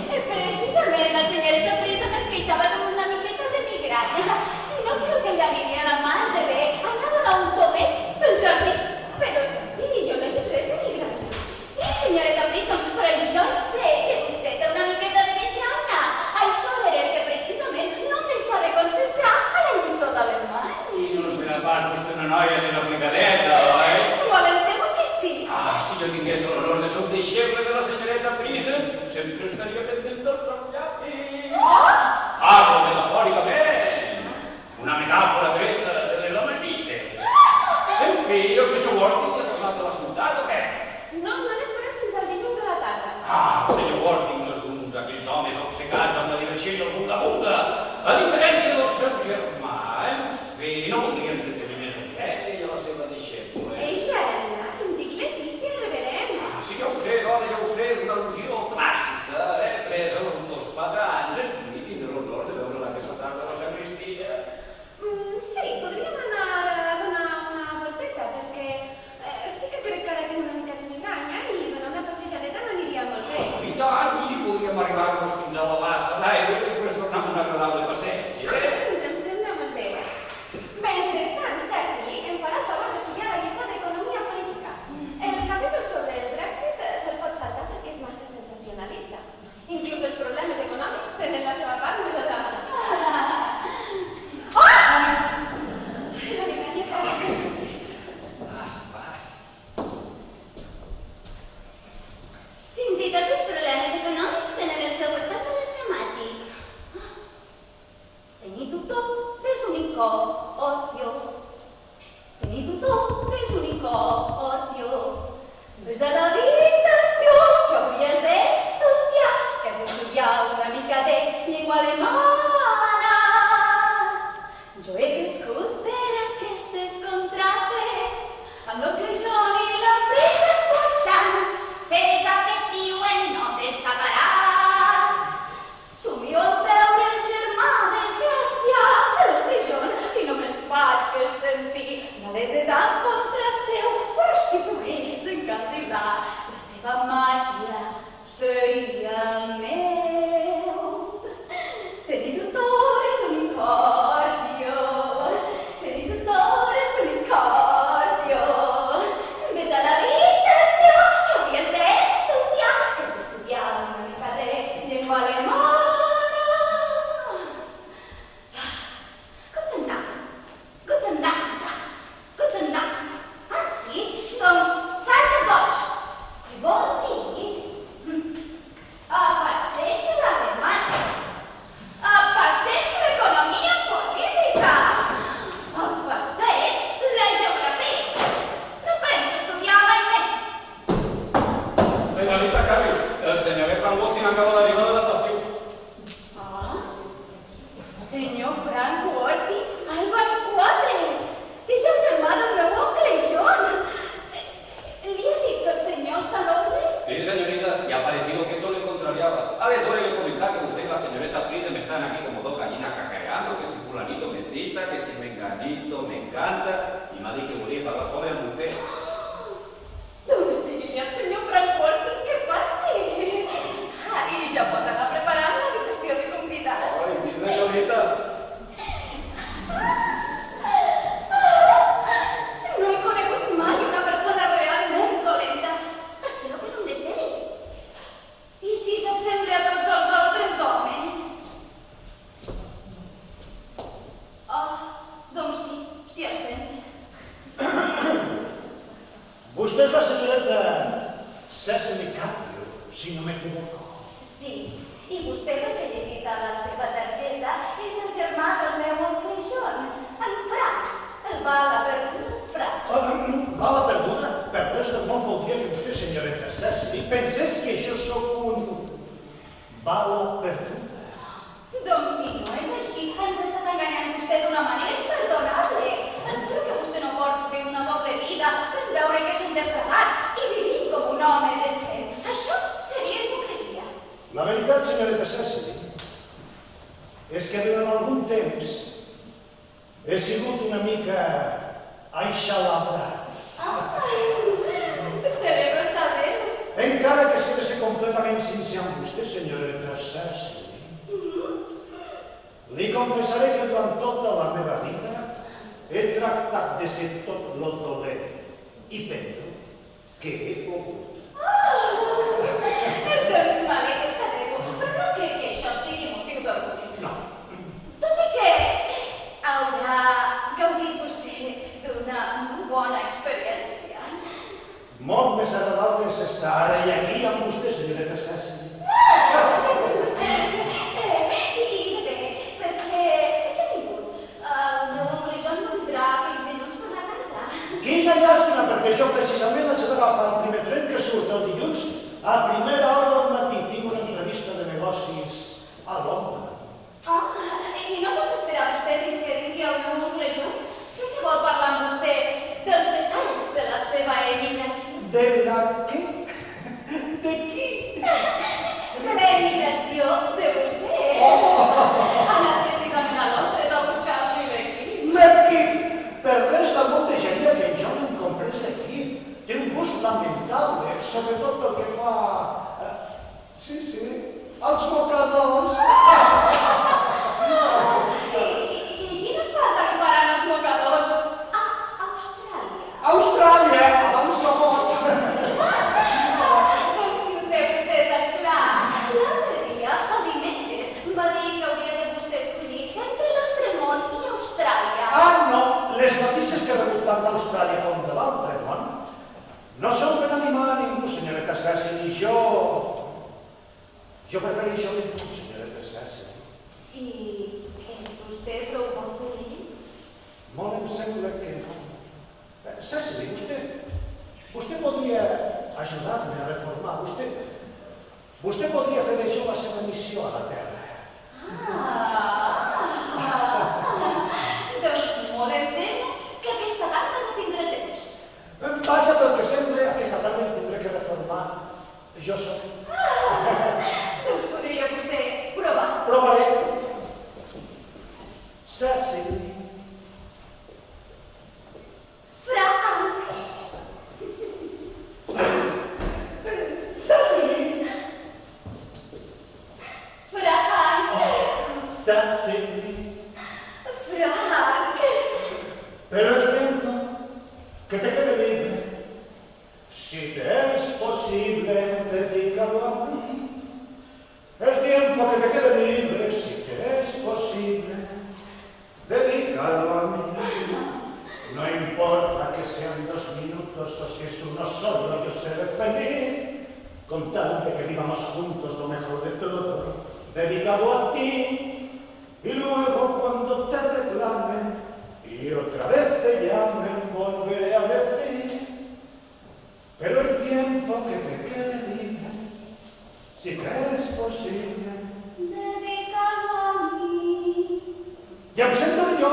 Precisament la senyoreta Prisa es queixava com una miqueta de migranya. No creo que le aniria la mar de bé anar a donar un tomet pel jardí. Però sí, jo no he dit res de migranya. Sí, senyoreta Prisa, però jo sé que vostè té una miqueta de migranya. Això era el que precisament no em deixava concentrar a la lliçó d'alemany. I no serà pas vostè una noia desaplicadeta, oi? Molt em temo que sí. Ah, si jo tingués l'honor de ser un deixeble de la senyoreta Prisa, sempre estaria pendent dels seus llapis. Parlo metafòricament. Una metàfora treta de les amanites. En fi, el senyor Worthing ja ha tornat a la ciutat o què? No l'esperem fins al dilluns a la tarda. Ah, el senyor Worthing és un d'aquells homes obcecats amb la diversió i el bunga-bunga, a diferència del seu germà. En fi, no voldria entretenir més en ell i a la seva deixeble. Ella era em dic Letícia Reverent. Ah, sí, ja ho sé, dona, ja ho sé, és una al·lusió clàssica, presa dels patrans. En fi, tindré l'honor de veure-la aquesta tarda a la sagristia. Sí, podríem anar a donar una volteta, perquè sí que crec que ara tinc una mica de migranya i donar una passejadeta m'aniria molt bé. I tant, i podríem arribar-nos fins a la bassa d'aigua i després tornar amb un agradable passeig. Sí, Em sembla molt bé. Mentrestant, Ceci em farà el favor d'estudiar la lliçó d'Economia Política. El capítol sobre el Brexit se'l pot saltar perquè és massa sensacionalista. Inclús els problemes econòmics tenen la seva part melodrama. Oh! La migranyeta. Fins i tot els problemes econòmics tenen el seu estat dramàtic. Tenir tutor és un odio. Tenir tutor és un odio. Ves a l'habitació, que avui has d'estudiar, que has d'estudiar una mica de llengua alemana. Jo he crescut per aquestes contrades, amb el creixón i la prisa forjant. Fes el que et diuen, no destacaràs. Somio en veure el germà desgraciat del creixón i només faig que sentir maleses en contra seu, però si pogués encantilar la seva màgia seria meu. Tenir tutor és un incordio, tenir tutor és un incordio. Ves a l'habitació, que avui has d'estudiar, que has d'estudiar una mica de llengua alemana. Guten Nacht, guten Nacht, guten Nacht. Ah, sí? Doncs, Sasha Dodge. Què vol dir? A passeig l'alemany. A passeig l'economia política. A passeig la geografia. No penso estudiar mai més. Señorita Carri, el senyoret Frank Worthing acaba d'arribar de natació. Ah, senyor Frank Worthing, Álvaro IV. És el germà del meu oncle John. Li ha dit que el senyor està a Londres? Sí, señorita, y ha parecido que esto le contrariaba. A ver, le comentar que usted y la señoreta Prisa me están aquí como dos gallinas cacareando, que si fulanito me cita, que si menganito me encanta, y me ha dicho que volía para la zona de usted. Doncs digui al senyor Frank Worthing que passi. I ja pot anar preparant l'habitació de convidats. Ay, sí, señorita. No he conegut mai una persona realment dolenta. Espero que no em decedi. I si s'assembla a tots els altres homes? Doncs sí, s'hi assembla. Vostè és la senyoreta Cecily Carpio, si no m'equivoco. Sí, i vostè que ha llegit a la seva targeta és el germà del meu oncle John, en Frank, el bala perduda, Frank. Bala perduda? Per res del món voldria que vostè, senyoreta Cecily, pensés que jo sóc un bala perduda. Doncs si no és així, ens ha estat enganyant vostè d'una manera imperdonable. Espero que vostè no porti una doble vida fent veure que és un depravat i vivint com un home decent. Això seria hipocresia. La veritat, senyoreta Cecily, és que durant algun temps he sigut una mica aixalabrat. Celebro saber completament sincer amb vostè, senyoreta Cecily. Li confessaré que durant tota la meva vida he tractat de ser tot lo dolent i pedro que he pogut. Doncs m'alegre saber-ho, però no crec que això sigui motiu d'orgull. No. Tot i que haurà gaudit vostè d'una molt bona experiència. Molt més agradable és estar ara i aquí amb vostè, senyoreta Cecily. I bé, perquè he vingut. El meu oncle John no vindrà fins dilluns per la tarda. Quina llàstima, perquè jo precisament haig d'agafar el primer tren que surt el dilluns a primera hora del matí. Tinc una entrevista de negocis a Londres. I no pot esperar vostè fins que vingui el meu oncle John? Sé que vol parlar amb vostè dels detalls de la seva emigració. De la què? De qui? De la emigració de vostè. Ha anat precisament a Londres a buscar-li l'equip. L'equip! Per res del món deixaria que jo no em comprés l'equip. Té un gust lamentable, sobretot pel que fa... Sí, als mocadors. I quina falta que faran els mocadors a Austràlia? Austràlia, abans la mort. Com si ho té vostè tan clar. L'altre dia, el dimecres, va dir que hauria de vostè escollir entre l'altre món i Austràlia. No, les notícies que he rebut tant d'Austràlia com de l'altre món no són per animar a ningú, senyoreta Cecily. Jo prefereixo ningú, senyoreta Cecily. I és vostè prou bon per ell? Molt em sembla que no. Cecily, vostè podria ajudar-me a reformar. Vostè podria fer d'això la seva missió a la Terra. Doncs molt em temo que aquesta tarda no tindré temps. Passa pel que sembla, aquesta tarda em tindré que reformar jo sol. Doncs podria vostè provar. Provaré. Cecily. Frank! Cecily. Frank! Cecily. Frank! Pero el tiempo que te quede libre, si te es posible, dedícalo a mí. El tiempo que te quede libre, si te es posible, dedícalo a mí. No importa que sean 2 minutos o si es uno solo, yo seré feliz, con tal de que vivamos juntos lo mejor de todo, dedicado a ti. Y luego cuando te reclamen y otra vez te llamen, volveré a decir, pero el tiempo que te quede libre, si te es posible, Dedicado a mí. ja em sento jo.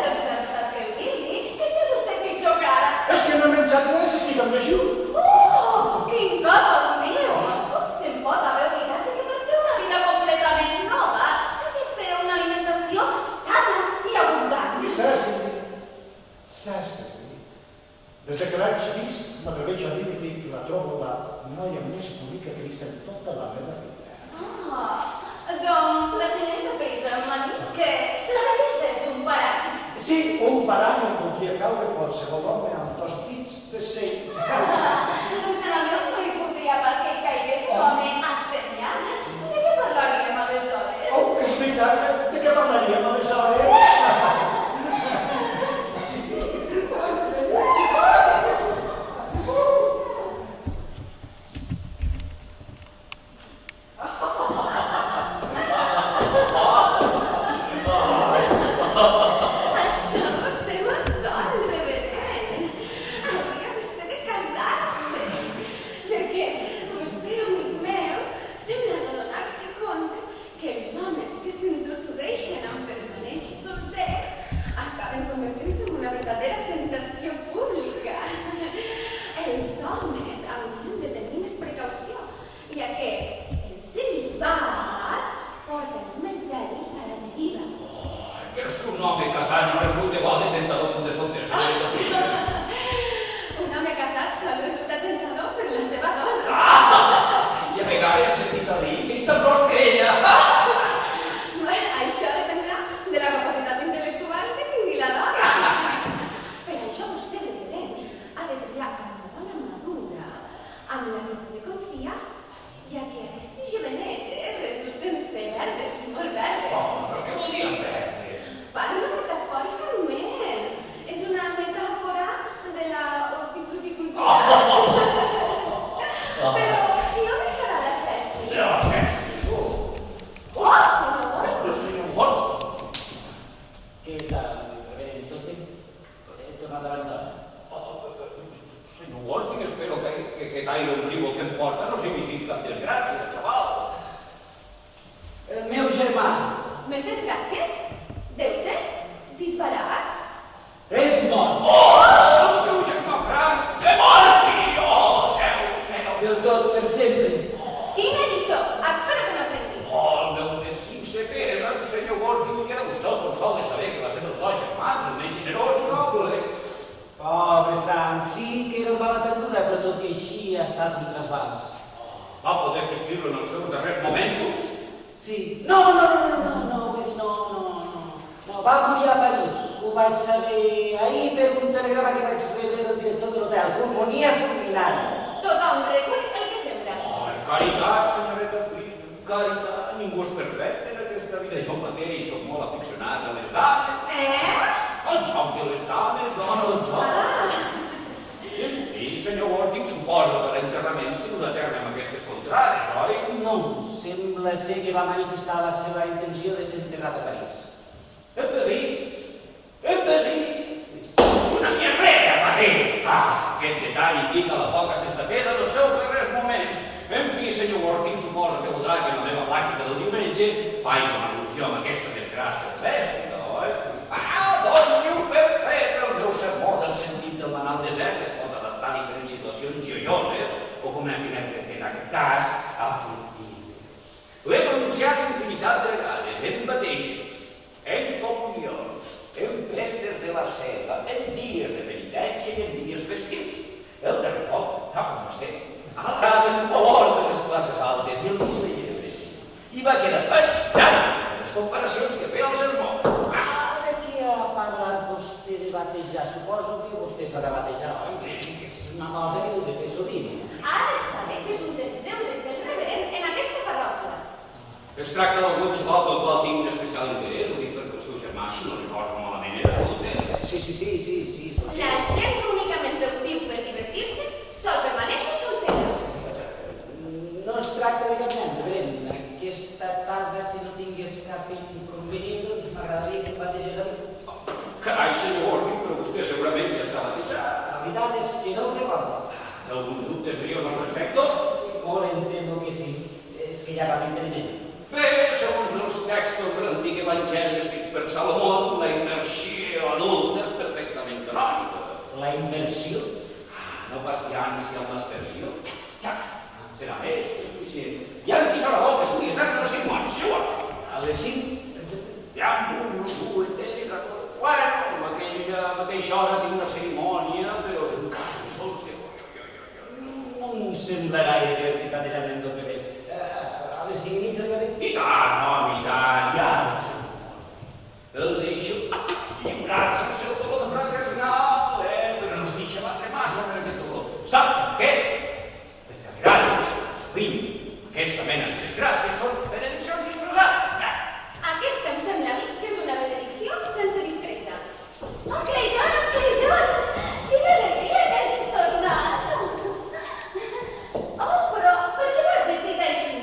Doncs em sap greu dir-li que té vostè pitjor cara. És que no he menjat res, estic m'ajut. Quin cap el meu! Com se'n pot haver oblidat que per fer una vida completament nova s'ha de fer una alimentació sana i abundant? Cecily, des que l'haig vist, m'atreveixo a dir-li que la trobo la noia més bonica que he vist en tota la meva vida. Doncs la senyoreta Prisa m'ha dit que la bellesa és un parany. Sí, un parany on podria caure qualsevol home amb 2 dits de seny. Doncs en el meu no hi podria pas que hi caigués un home assenyat. De què parlaríem aleshores? És veritat, de què parlaríem aleshores? Això vostè ho sol, reverent. Hauria de caire un riu que em porta no significa cap desgràcia, xaval. El meu germà Més desgràcies? Deutes? Disbarats? és mort. Oh, el seu germà Frank, que morti! Oh, seu. Del tot per sempre. Quina lliçó? Espero que n'aprengui. Oh, el meu més sincer que era el senyor Gordon, que era vostè el consol de saber que va ser els dos germans, el més generós i noble. Pobre Frank, sí que era bala perduda, però tot i així ha estat un trasbals. Va poder assistir-lo en els seus darrers moments. Sí. No, vull dir, no. Va morir a París. Ho vaig saber ahir per un telegrama que vaig rebre del director de l'hotel. Pulmonia fulminant. Tothom recull el que sembra. Oh, caritat, senyoreta Pris, caritat. Ningú és perfecte en aquesta vida. Jo mateix soc molt aficionat a les dames. El joc de les dames, dona, el joc. I, senyor Gordon, suposo que l'enterrament s'ha dut a terme amb aquestes contrades, oi? No, sembla ser que va manifestar la seva intenció de ser enterrat a París. Hem de dir, una mierda, va dir. Aquest detall indica la poca sensatesa dels seus darrers moments. En fi, senyor Gordon, suposo que voldrà que en la meva pràctica del diumenge faig una al·lusió amb aquesta desgràcia domèstica, oi? Doncs ho hem fet. El meu sermó del sentit del banal desert es pot adaptar a diferents situacions joioses o, com en aquest cas, aflictives. L'he pronunciat infinitat de vegades, en mateixos, en comunions, en festes de la cega, en dies de penitència i en dies festius. El darrer cop, sap com va ser? Acaben valor de les classes altes i el mig de llebres. I va quedar fascinant les comparacions que feia el sermó. Ara que ha parlat vostè de batejar, suposo que vostè s'ha batejar, oi? Que és una cosa que heu de fer sovint. Ha de saber que és un dels deures del reverend en aquesta parròquia. Es tracta d'algun xaval pel qual tinc un especial interès, ho dic perquè el seu germà, si no recordo malament, era solter. Sí. La gent que únicament viu per divertir-se sol permanèixer soltera. No es tracta de cap nen, reverend. Aquesta tarda, si no tingués cap inconvenient, doncs m'agradaria que em bategés a mi. Carai, senyor Gordon, però vostè segurament ja està batejat. La veritat és que no ho recordo. Alguns dubtes seriós al respecte? Molt entendo que sí. És que hi ha cap impediment. Bé, segons els textos de l'antic evangeli escrits per Salomó, la immersió adulta és perfectament canònica. La immersió? No pas ja si amb l'aspersió. Serà més que suficient. Ja em tira la boca, és un eterna cerimònia, si vols. A les 5? Ja em bueno, a aquella mateixa hora tinc una cerimònia, però és un cas de solter. No em sembla gaire divertit batejament dos bebès. A les 5:30 de la nit? I tant, home, i tant, ja no sé. El deixo lliurar-se al seu dolor de fracassar, però no es deixa batre massa per aquest dolor. Sap què? Perquè a vegades, sovint, aquesta mena de desgràcies són benediccions disfressades. Aquesta em sembla a mi que és una benedicció sense disfressa. Oncle John! Quina alegria que hagis tornat! Oh, però per què vas vestit així?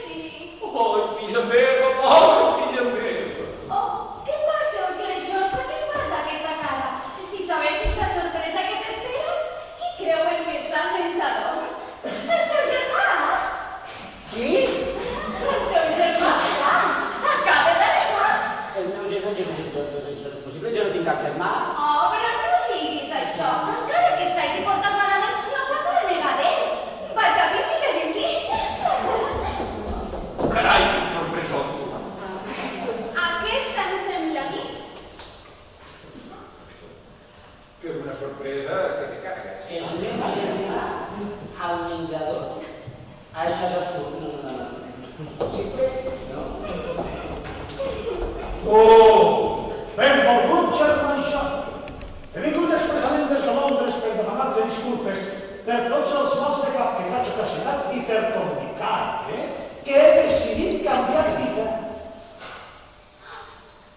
Sí. Oh, filla meva, oh, filla meva. Oh, què passa, oncle John? Per què fas aquesta cara? Si sabessis la sorpresa que t'espera, qui creu el que està al menjador? El seu germà! Qui? El teu germà Frank! Acaba d'arribar! El meu germà, és possible, jo no tinc cap germà. Oh, però no diguis això. Encara que s'hagi portat malament, no pots renegar d'ell. Vaig a dir-li que vingui. Carai, quin sorpresó. Aquesta em sembla a mi. Que una sorpresa que te cargues. El meu germà al menjador. Això és absurd. No. Possible? No. Oh, benvolgut germà John. He vingut expressament des de Londres per demanar-te disculpes per tots els mals de cap que t'haig ocasionat i per comunicar que he decidit canviar de vida.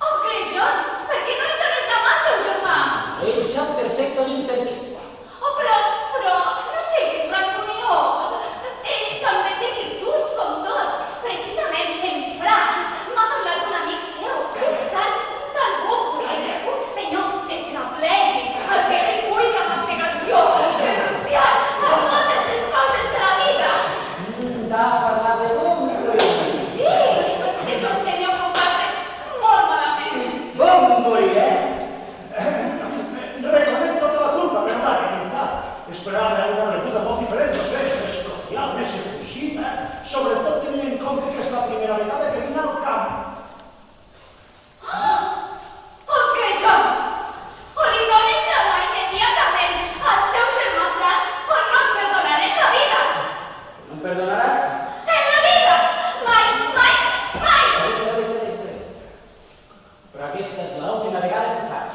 Oncle John, per què no li dones la mà al teu germà? Ell sap perfectament per què. Oh, però, no siguis rancuniós. Ell també té virtuts com tots. Precisament en Frank m'ha parlat d'un amic seu. Tan un senyor tetraplègic, al que ell cuida amb abnegació, renunciant a totes les coses s'esperava una rebuda molt diferent, no sé, més cordial, més efusiva, sobretot tenint en compte que és la primera vegada que vinc al camp. O què som? O li dones la mà immediatament al teu germà Fran o no et perdonaré en la vida. No em perdonaràs? En la vida! Mai, mai, mai! Deixa. Però aquesta és l'última vegada que ho faig.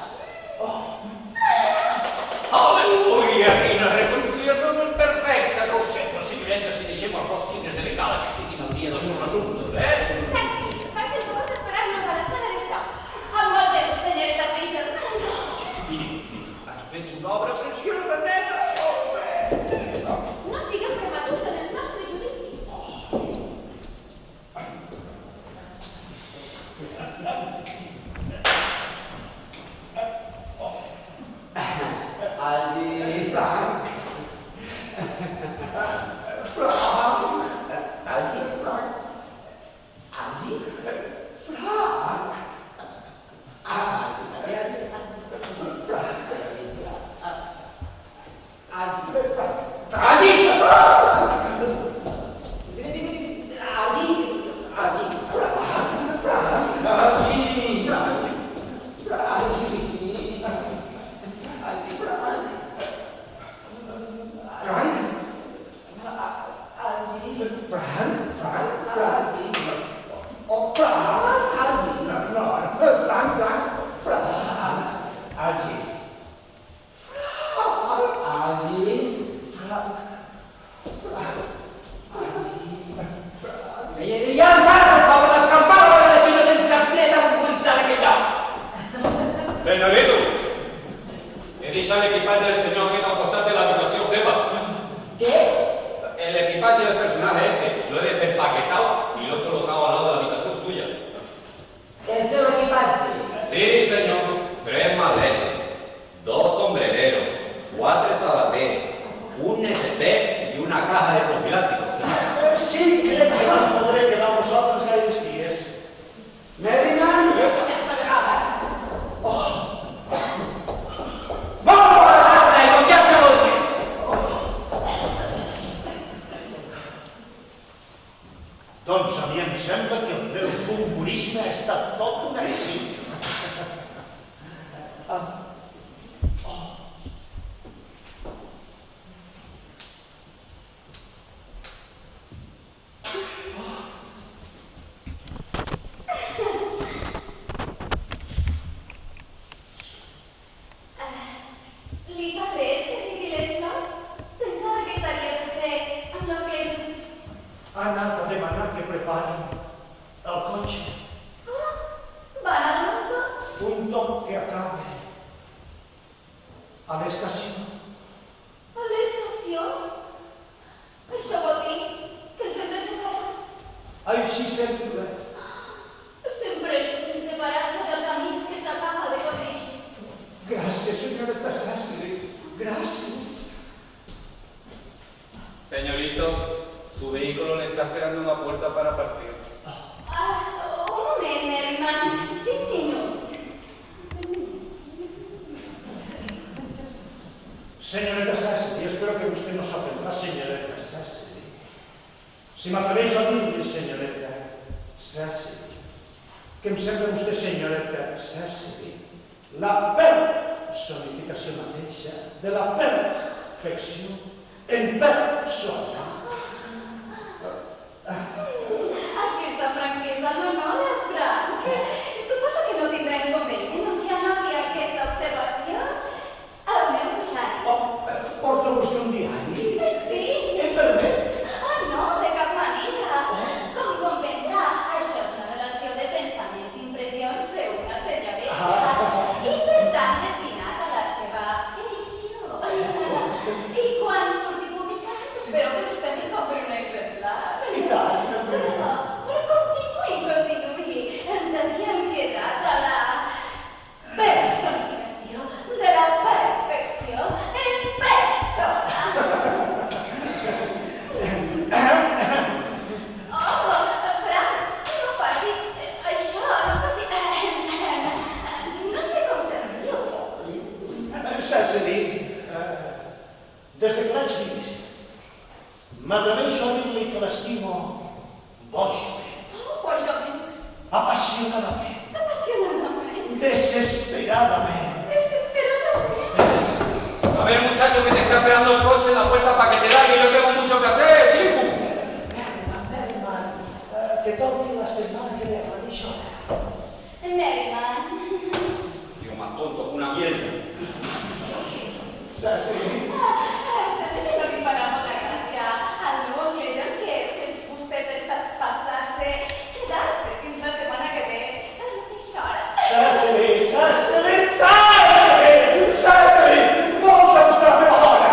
Aleluia, quina reconciliació més perfecta. No ho sé, la senyoreta, si deixem els dos tigres de Bengala que siguin el dia dels seus assumptes, Ceci, fas el favor d'esperar-nos a la sala d'estar. Amb molt de senyoreta Prisa. Miri, has fet una obra preciosa, nena. No sigueu prematurs en els nostres judicis. Algi, Frank. Algi, Frank. Algi? Frank. Ja em fas el favor d'escampar a l'hora d'aquí, no tens cap dret a mobilitzar en aquell lloc. Señorito, he deixat l'equipatge del senyor aquest al costat de l'habitació seva. Què? El equipatge del personaje este lo he desempaquetado y lo he colocado al lado de la habitación suya. El seu equipatge. Sí, señor. 3 maletes, 2 sombrereros, 4 sabateres, un neceser y una caja de profilácticos. Sí, crec que vam poder quedar amb nosaltres gaires dies. Merriman? Aquesta vegada. Molt bona tarda i com ja et vulguis. Doncs a mi em sembla que el meu humorisme ha estat tot un èxit. Li fa res que tingui les flors? Pensava que estaria vostè amb l'anglès. Ha anat a demanar que prepari el cotxe. Va anar a l'auto? Un toc que acabe a l'estació. A l'estació? Això vol dir que ens hem de separar. Així sempre. Sempre és útil separar-se dels amics que s'acaba de conèixer. Gràcies, senyoreta Sassari. Gràcies. Señorito, su vehículo le está esperando en la puerta para partir. Un moment, Merriman. 5 minuts. Señoreta Sassari, espero que usted no s'ofendrà, señoreta Sassari. Si m'atreveixo a dir-li, señoreta Sassari, que em sembla vostè, señoreta Sassari, la personificació mateixa de la perfecció en persona. Aquesta franquesa l'honora, Frank. Suposo que no tindrà inconvenient en que anoti aquesta observació al meu diari. Porta vostè un diari? Sí. Em permet? No, de cap manera. Com comprendrà, això és una relació de pensaments i impressions d'una senyoreta. I per tant destinat a la seva edició. I quan surti publicat, espero que vostè li compri un exemplar. I tant, Però continuï. Ens havíem quedat a la personificació de la perfecció en persona. Frank, no passi això, no passi... No sé com s'escriu. Sassari, des de que grans fills. M'atreveixo a dir-li que l'estimo bojament, Bojament, apassionadament, apasionadament, desesperadament. desesperadament. A ver, muchacho, que te está esperando el coche en la puerta para que te largue, yo tengo mucho que hacer, chico. Merriman, que torni la setmana que ve a la mateixa hora. Merriman. Tío, más tonto que una mierda. Saps? Sembla que no li farà molta gràcia al meu obligat que vostè pensa passar-se, quedar-se fins la setmana que ve a la mateixa hora. Vols estar a meva hora?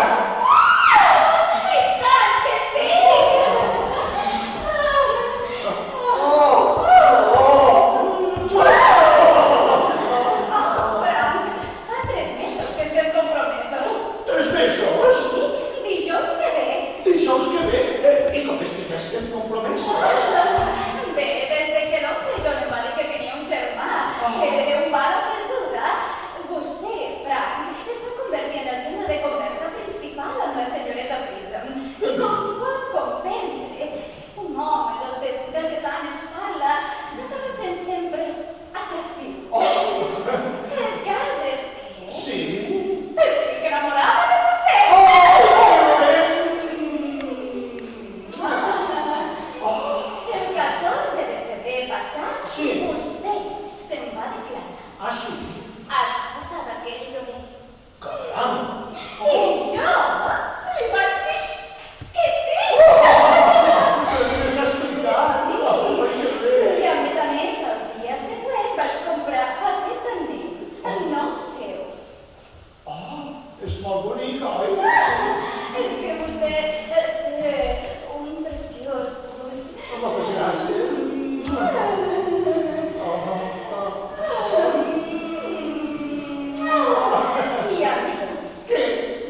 I tant que sí! Però fa 3 mesos que estem compromesos. 3 mesos? Dijous que ve. Dijous que ve? I com és que ja estem compromesos? Bé, des de que l'oncle John em va dir que tenia un germà, que era un pare perduda, vostè, Frank, es va convertir en el tema de conversa principal amb la senyoreta Prism. I com pot comprendre, un home del que tant es parla no acaba sent sempre atractiu. El cas és que... Sí? Estic enamorada de vostè! El 14 de febrer passat, Sí. vostè se'm va declarar. Ah, sí? Has votat aquell lloguer. Caram! I jo li vaig dir que sí! És veritat! Ai, que bé! I a més, el dia següent vaig comprar aquest anell, el nou seu. Ah, és molt bonic, oi? És que vostè té un preciós gust. Moltes gràcies. I a més, Què?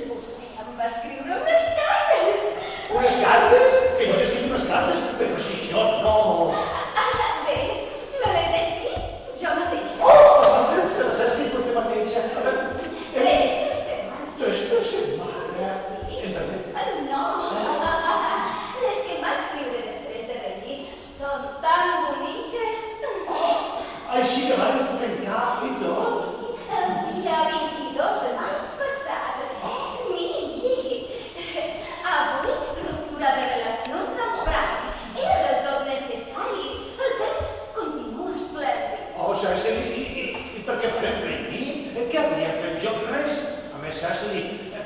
vostè em va escriure unes cartes. Unes cartes? Que jo t'escric unes cartes? Però si jo no... Bé, me les he escrit jo mateixa. Oh! Se les ha escrit vostè mateixa. 3 per setmana. 3 per setmana. Sí. Entenem. No. Les que em va escriure després de venir són tan boniques. Així que van trencar i tot. El dia 22 de març passat. Miri, avui ruptura de relacions amb Frank. Era del tot necessari. El temps continua esplèndid. Oh, Cecily, i per què farem brindí? Què hauria fet jo? Res. A més, Cecily,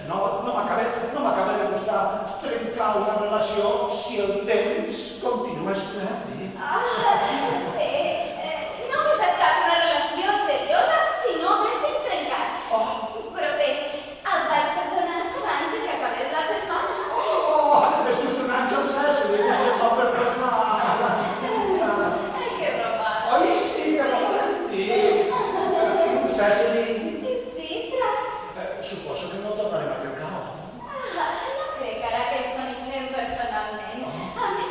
no m'acaba de gustar trencar una relació si el temps continua esplèndid. Bé, no hagués estat una relació seriosa si no haguéssim trencat. Però bé, el vaig perdonar abans de que acabés la setmana. Oh, estic tornant jo, Cecily, vostè va perdonar. Ai, que romàntic. Oi, sí, que romàntic. Cecily, Sí, Frank. suposo que no tornarem a trencar. No crec ara que ens coneixem personalment. A més,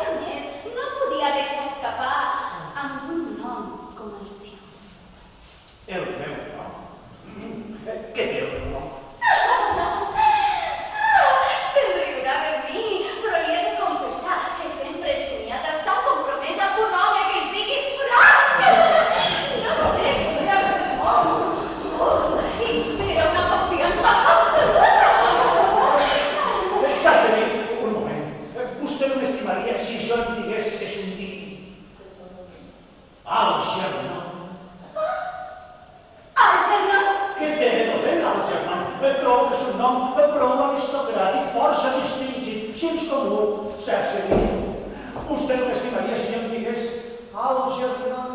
no podia deixar escapar amb un nom com el seu. El meu nom? Què té el meu nom? Se'n riurà de mi, però li he de confessar que sempre he somiat estar compromesa amb un home que es digui Frank. No sé què era el meu nom. Inspira una confiança absoluta. Cecily, un moment. Vostè no m'estimaria si jo em digués que és un dir... Algernon. Algernon. Què té de dolent, Algernon? Trobo que és un nom prou aristocràtic, força distingit, gens comú. Cecily, vostè no m'estimaria si jo em digués Algernon.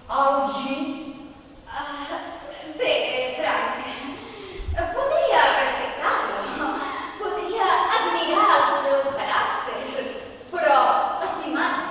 Algi. Bé, Frank, podria respectar-lo, podria admirar el seu caràcter, però, estimat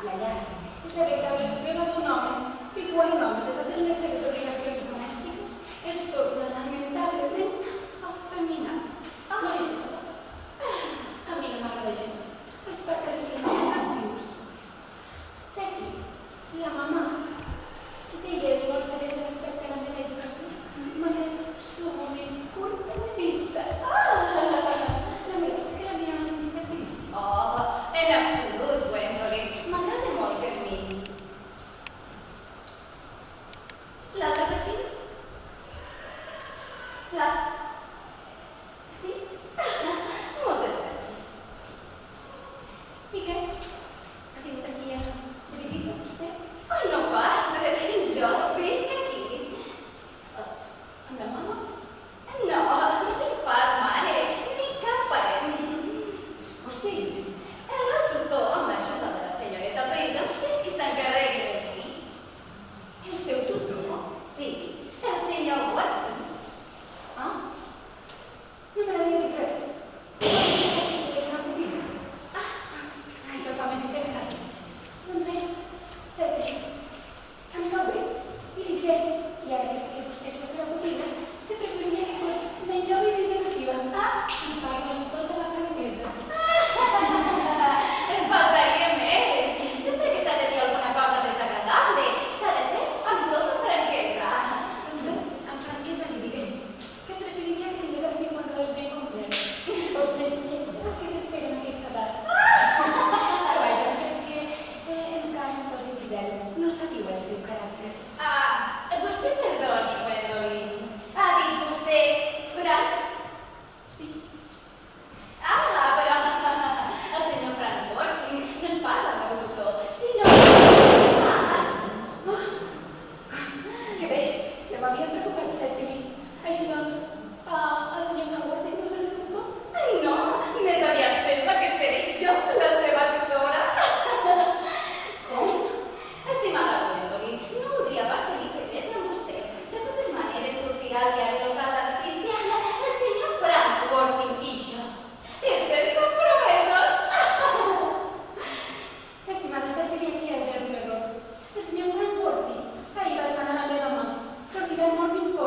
I allà, Rebeca es vega d'un home, i quan un home desatén les seves obligacions domèstiques, es torna lamentablement afeminat. No és a mi no m'agrada gens. Els paternismes actius. Ceci, la mamà, d'ella es vol saber respecte a la meva educació. M'ha fet sumament curta de vista. La veritat que la meva no és negativa. Oh, en absolut, Gwendolyn. M'agrada molt que fill. L'altre perfil? La... Sí? Moltes gràcies. I què? Ha vingut aquí de visita, vostè? Oh, no pas! Jo visc aquí. Amb la mama? No, ni pas mare, ni cap parent. És possible. El tutor, amb l'ajuda de la senyoreta Brisa, és qui s'encarregui de mi. El seu tutor? Sí, el senyor Watkins. Ah? No me l'havia dit res. És una petita. Això el fa més interessant. Doncs bé, Ceci, em cau bé. I li crec, i ara que sé que vostè és la seva botiga, que preferiria que fos menys jove i menys educativa. Em parla amb tota la franquesa. Em faltaria més. Sempre que s'ha de dir alguna cosa desagradable, s'ha de fer amb tota franquesa. Doncs bé, amb franquesa li diré que preferiria que tingués el 52 ben complet. Els més llets del que s'espera en aquesta edat. Però vaja, crec que encara em fos infidel. No sabíeu el seu caràcter. Vostè perdoni, Gwendolyn. Ha dit vostè Frank? Sí, Però el senyor Frank Worthing no és pas el meu tutor, sinó... que bé, ja m'havia preocupat, Cecily. Així doncs, el senyor Frankworth no és el seu tutor? Ai, no, més aviat sembla que seré jo la seva tutora. Com? Estimada Gwendolyn, no voldria pas tenir secrets amb vostè. De totes maneres, sortirà al diari local la notícia el senyor Frank Worthing i jo. Estem compromesos. Estimada Cecily, aquí hi ha un error. El senyor Frankworth ahir va demanar la meva mà. Sortirà al Morning Post.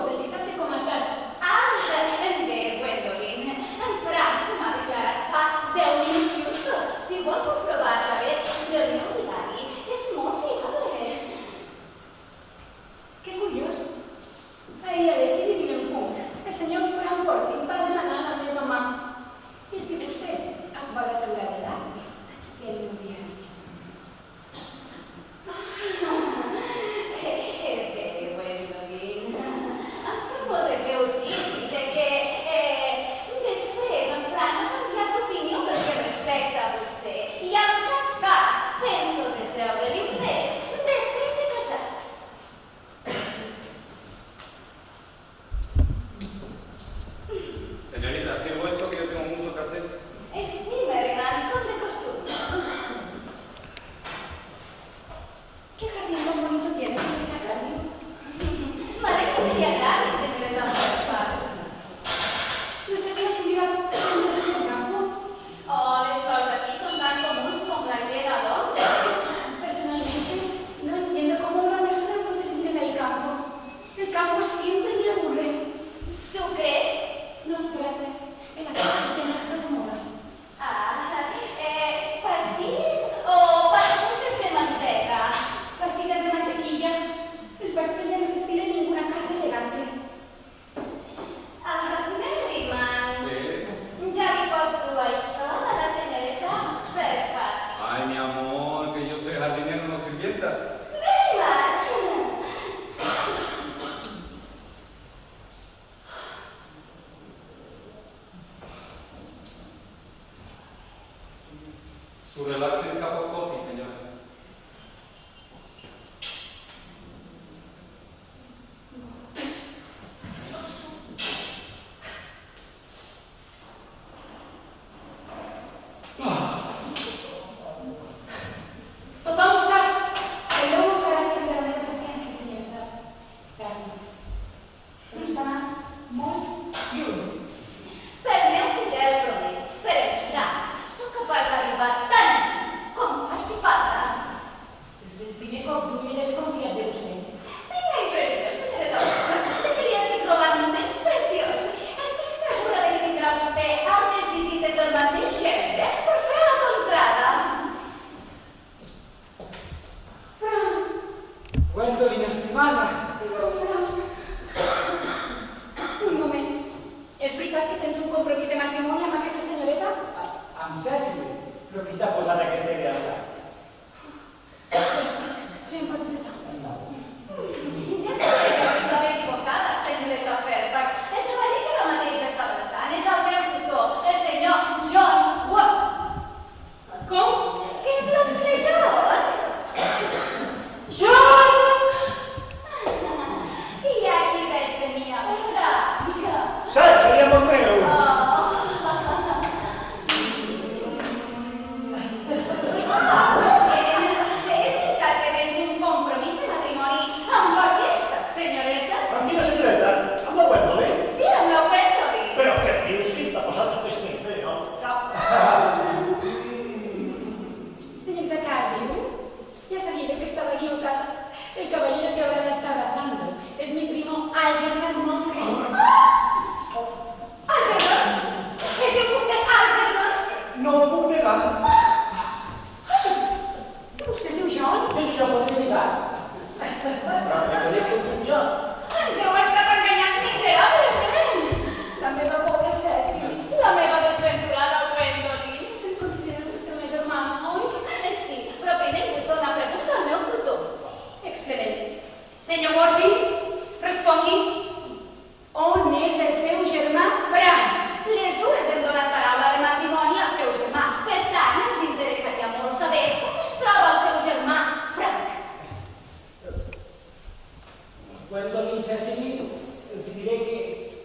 Quan donin ser civil, els diré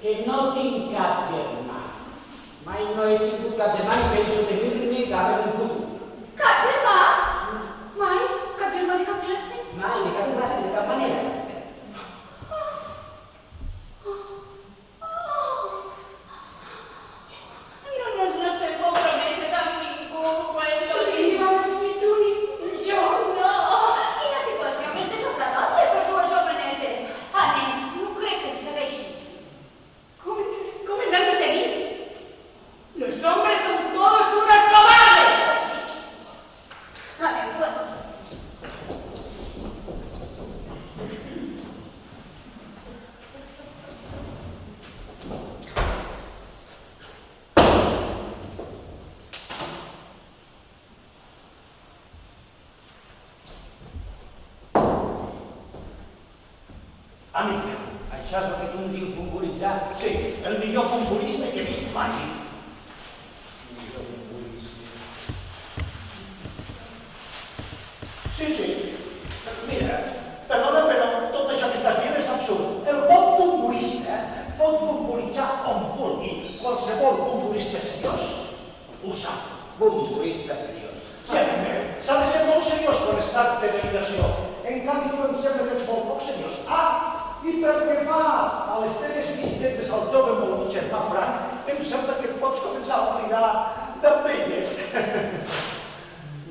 que no tinc cap germà. Mai no he tingut cap germà i penso tenir-ne cap en el futur. Cap germà? Mai? Cap germà de cap classe? Mai, de cap classe, de cap manera. No nos estem compromeses amb ningú, Gwendolyn. Ni vam ni tu ni jo. No, quina situació més desagradable per sues jovenetes. Anem, no crec que ens segueixin. ¿Cómo ens han de seguir? Los hombres son todos unos cobardes. Pues sí. Anem, Gwendolyn. Amic meu, Això és el que tu em dius bomboritzar. sí, el millor componista que he vist mai. Sí. Mira, perdona, però tot això que estàs dient és absurd. El bon componista pot bomboritzar on vulgui. Qualsevol componista seriós ho sap. Bomborista seriós. Sí, amic meu, s'ha de ser molt seriós quan es tracta de vibració. En canvi, tu em sembla que ets molt poc seriós. I pel que fa a les teves visites al jove meu germà Frank, em sembla que pots començar a oblidar d'elles.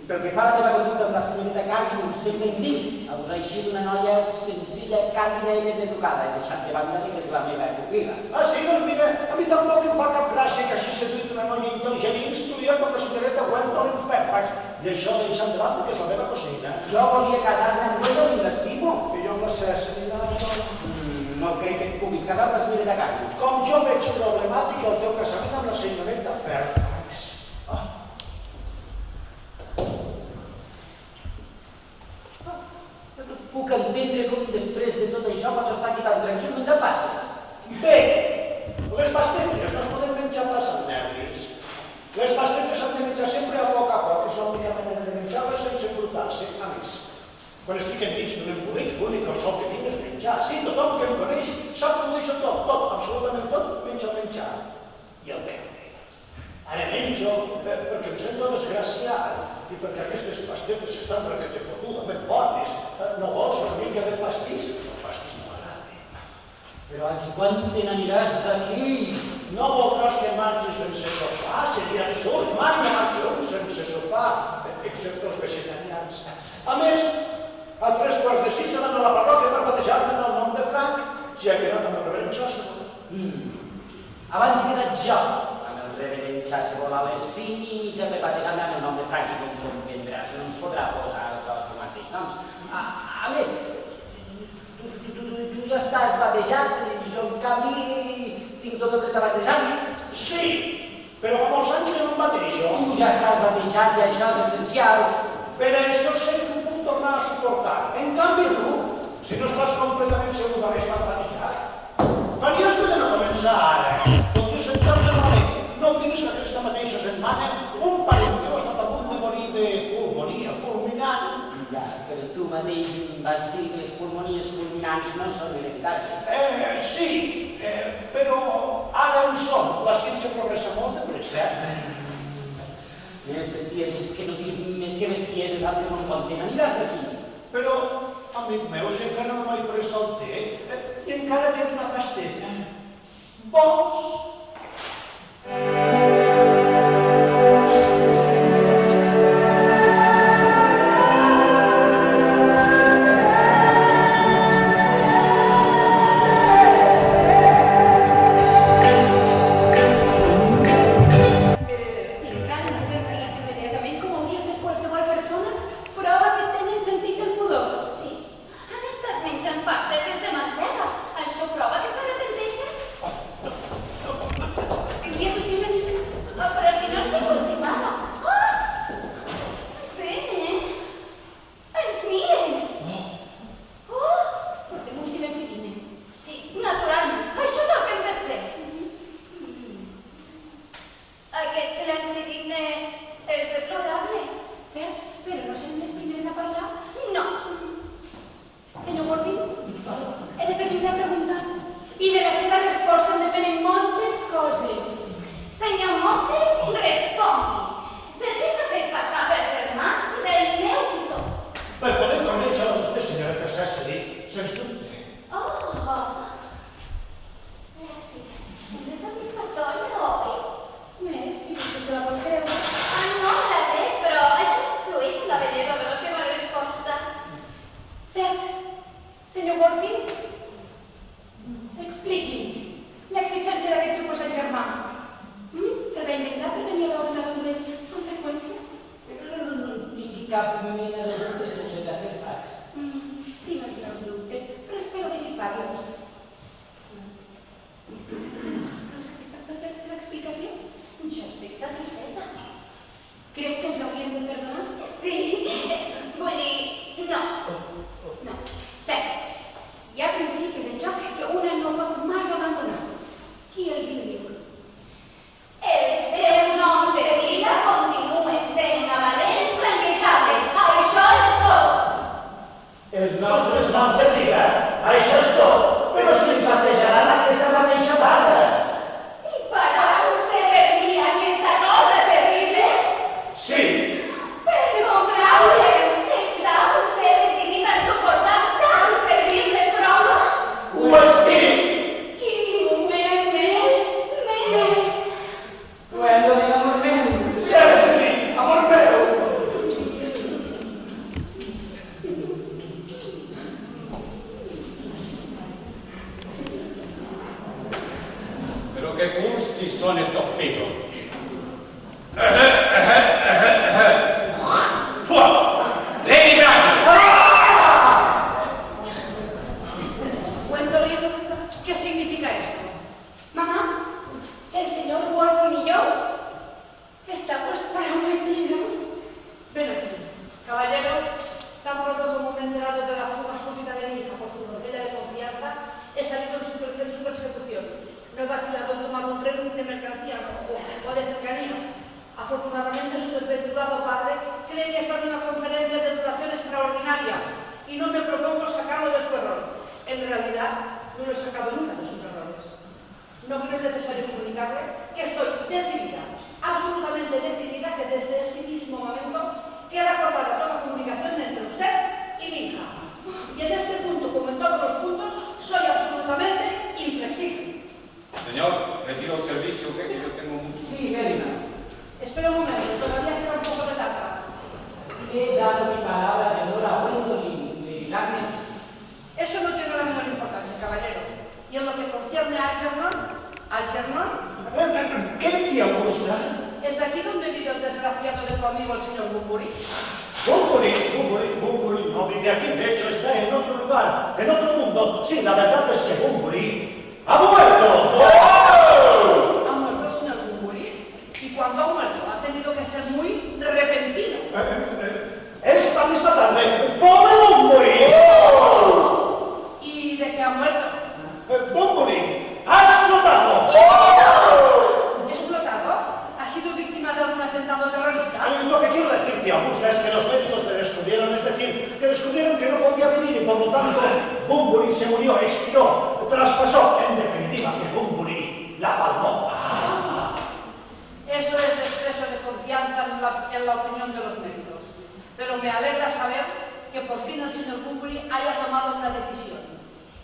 Pel que fa a la teva conducta amb la senyorita Carmen, sempre em dic, a usar així d'una noia senzilla, càndida i ben educada, he deixat de banda que és la meva pupil·la. Sí, doncs mira, a mi tampoc em fa cap gràcia que hagi seduït una noia intel·ligent i instruïda com la senyoreta Gwendolyn Fairfax, i això deixant de banda que és la meva cosina. Jo volia casar-me amb Gwendolyn, l'estimo. I jo la sé, senyora. No crec que et puguis casar amb la senyoreta Carmen. Com jo veig problemàtic el teu casament amb la senyoreta Fairfax. Puc entendre com després de tot això pots estar aquí tan tranquil menjant pastes. Bé, les pastetes no es poden menjar pas amb nervis. Les pastetes s'han de menjar sempre a poc, és la única manera de menjar-les sense embrutar-se. A més, quan estic endins d'un embolic, l'únic consol que tinc és menjar. Sí, tothom que em coneix sap que ho deixo tot, absolutament tot, menys el menjar. I el beure. Ara menjo perquè em sento desgraciat i perquè aquestes pastetes estan requete fotudament bones. No vols una mica de pastís? El pastís no m'agrada. Però quan te n'aniràs d'aquí? No voldràs que marxis sense sopar? Seria absurd. Mai no marxo sense sopar, excepte els vegetarians. A més, a 3:15 s'han anat a la parròquia per batejar-me en el nom de Frank, ja que no amb el reverend Joshua. Abans he quedat jo amb el reverend Joshua a les 5:30 per batejar-me amb el nom de Frank i com comprendràs, no ens podrà posar els dos el mateix noms. A més, tu ja estàs batejat i jo en canvi tinc tot el dret a batejar-me. Sí, però fa molts anys que no em batejo. Tu ja estàs batejat i això és essencial. Per això sé que ho puc tornar a suportar. En canvi tu, si no estàs completament segur d'haver estat batejat, faries bé de no començar ara. Podries entrar-te malament. No diguis que aquesta mateixa setmana un parell teu ha estat a punt de morir de pulmonia fulminant. Ja, però tu mateix em vas dir que les pulmonies fulminants no són hereditàries. Sí, però ara on som? La ciència progressa molt de pressa. Més bestieses que no dius més que bestieses, altre no em compten. Aniràs d'aquí. Però, amic meu, si encara no m'he pres el té, i encara queda una pasteta. Vols? Si encara no t'has seguit immediatament com hauria fet qualsevol persona, prova que tenen sentit del pudor. Sí, han estat menjant pastetes de mantega. Això prova que s'arrepenteixen? si son estos pitos. ¡Lady Brandon! Gwendolyn, ¿qué significa esto? Mamá, el señor Wolfen y yo estamos prometidos. Ven aquí, caballero, tan pronto como me he enterado de la fuga súbita de mi hija por su doncella de confianza, he salido en su persecución. No he vacilado en tomar un tren de mercancías o de cercanías. Afortunadamente, su desventurado padre cree que está en una conferencia de duración extraordinaria y no me propongo sacarlo de su error. En realidad, no lo he sacado nunca de sus errores. No creo necesario comunicarle que estoy decidida, absolutamente decidida, que desde este mismo momento queda cortada toda comunicación entre usted y mi hija. Y en este punto, como en todos los puntos, soy absolutamente inflexible. Señor, retiro el servicio, que yo tengo un... Sí, Ferdinand. Espera un momento, todavía queda un poco de tarta. He dado mi palabra de honor a Gwendolyn, Lady Agnes. Eso no tiene la menor importancia, caballero. Y en lo que concierne a Algernon, ¿Qué tía Augusta? ¿es aquí donde vive el desgraciado de tu amigo el señor Bunbury? Bunbury no vive aquí, de hecho está en otro lugar, en otro mundo. Sí, la verdad es que Bunbury ha muerto. ¿Ha muerto el señor Bunbury? Y cuando ha muerto ha tenido que ser muy repentino. Esta misma tarde, ¡pobre Bunbury! ¿Y de qué ha muerto? Bunbury ha explotado. ¿Explotado? ¿Ha sido víctima de algún atentado terrorista? Lo que quiero decir, tía Augusta, es que los médicos le descubrieron, es decir, que descubrieron que no podía vivir y por lo tanto Bunbury se murió, expiró, traspasó, en definitiva, que Bunbury la palmó. Eso es exceso de confianza en la opinión de los médicos. Pero me alegra saber que por fin el señor Bunbury haya tomado una decisión.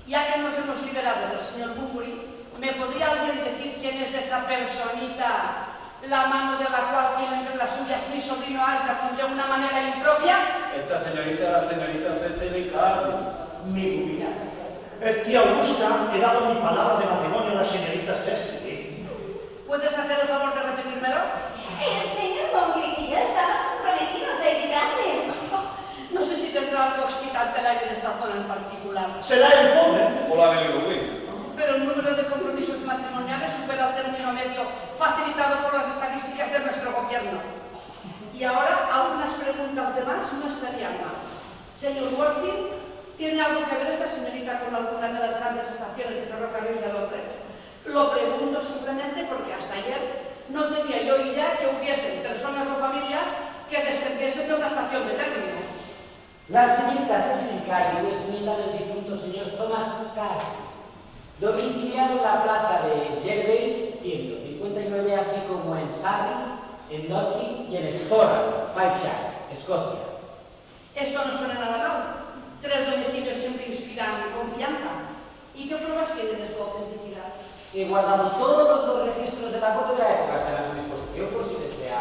Ya que nos hemos liberado del señor Bunbury, ¿me podría alguien decir quién es esa personita, la mano de la cual tiene entre las suyas mi sobrino Algernon de una manera impropia? Esta señorita, la señorita Cecilia, mi cuñada. Tía Augusta, he dado mi palabra de matrimonio a la señorita Cecily. ¿Puedes hacer el favor de repetírmelo? El señor Bunbury y yo estamos comprometidos, Lady Brandon. No sé si tendrá algo excitante el aire de esta zona en particular, ¿Será el pobre? Hola, Belén. pero el número de compromisos matrimoniales supera el término medio facilitado por las estadísticas de nuestro gobierno. Y ahora, aún unas preguntas de más no estarían mal. Señor Worthing, ¿tiene algo que ver esta señorita con alguna de las grandes estaciones de ferrocarril de Londres? Lo pregunto simplemente porque hasta ayer no tenía yo idea que hubiesen personas o familias que descendiesen de una estación de término. La señorita Cecil Cardew es nieta del difunto señor Thomas Cardew, domiciliado en la plaza de Gervais 159, así como en Surrey, en Dorking y en Storham, Fifeshire, Escocia. Esto no suena nada mal. 3 domicilios siempre inspiran confianza. ¿Y qué pruebas tiene de su autenticidad? He guardado todos los registros de la corte de la época, están a su disposición por si desea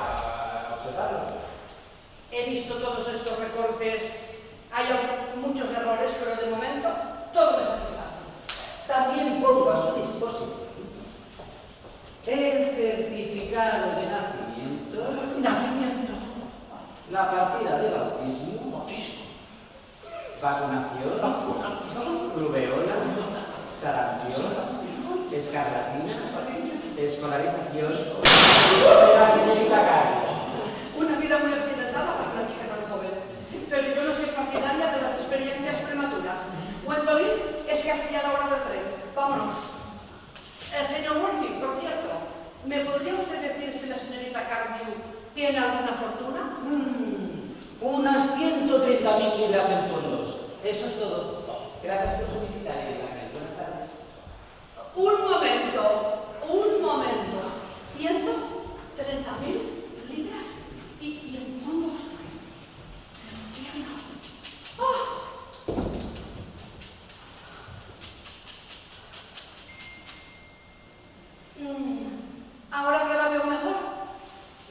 observarlos. He visto todos estos recortes. Hay muchos errores, pero de momento todo me satisface. También pongo a su disposición el certificado de nacimiento, la partida de bautismo, vacunación, rubeola, sarampión, escarlatina, escolarización de la señorita Cardew. Una vida muy accidentada para una chica tan joven. Pero yo no soy partidaria de las experiencias prematuras. Gwendolyn, es casi ya la hora del tren. Vámonos. Señor Murphy, por cierto, ¿me podría usted decir si la señorita Cardew tiene alguna fortuna? Unas 130.000 libras en fondos. Eso es todo. Gracias por su visita, Lady Agnes. Buenas tardes. Un momento. 130.000 libras y en fondos. Entiendo. ¡Oh! Ahora que la veo mejor,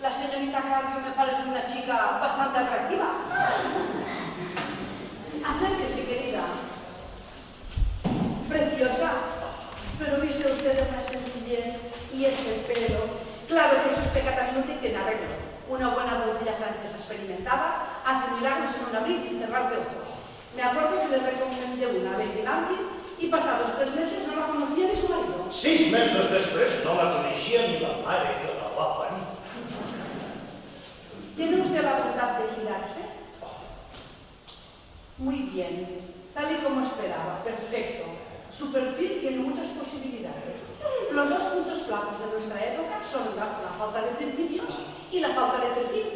la señorita Cardew me parece una chica bastante atractiva. Acérquese, querida. Preciosa, pero viste de usted una sencillez y ese pelo. Claro que sus pecados no tienen arreglo. Una buena doncella francesa experimentada hace milagros en un abrir y cerrar de ojos. Me acuerdo que le recomendé una a Lady Lanty y pasados 3 meses no la conocía ni su marido. 6 mesos després no la coneixia ni la mare que la va parir. ¿Tiene usted la voluntad de girarse? Muy bien, tal y como esperaba, perfecto. Su perfil tiene muchas posibilidades. Los 2 puntos flacos de nuestra época son la falta de principios y la falta de perfil.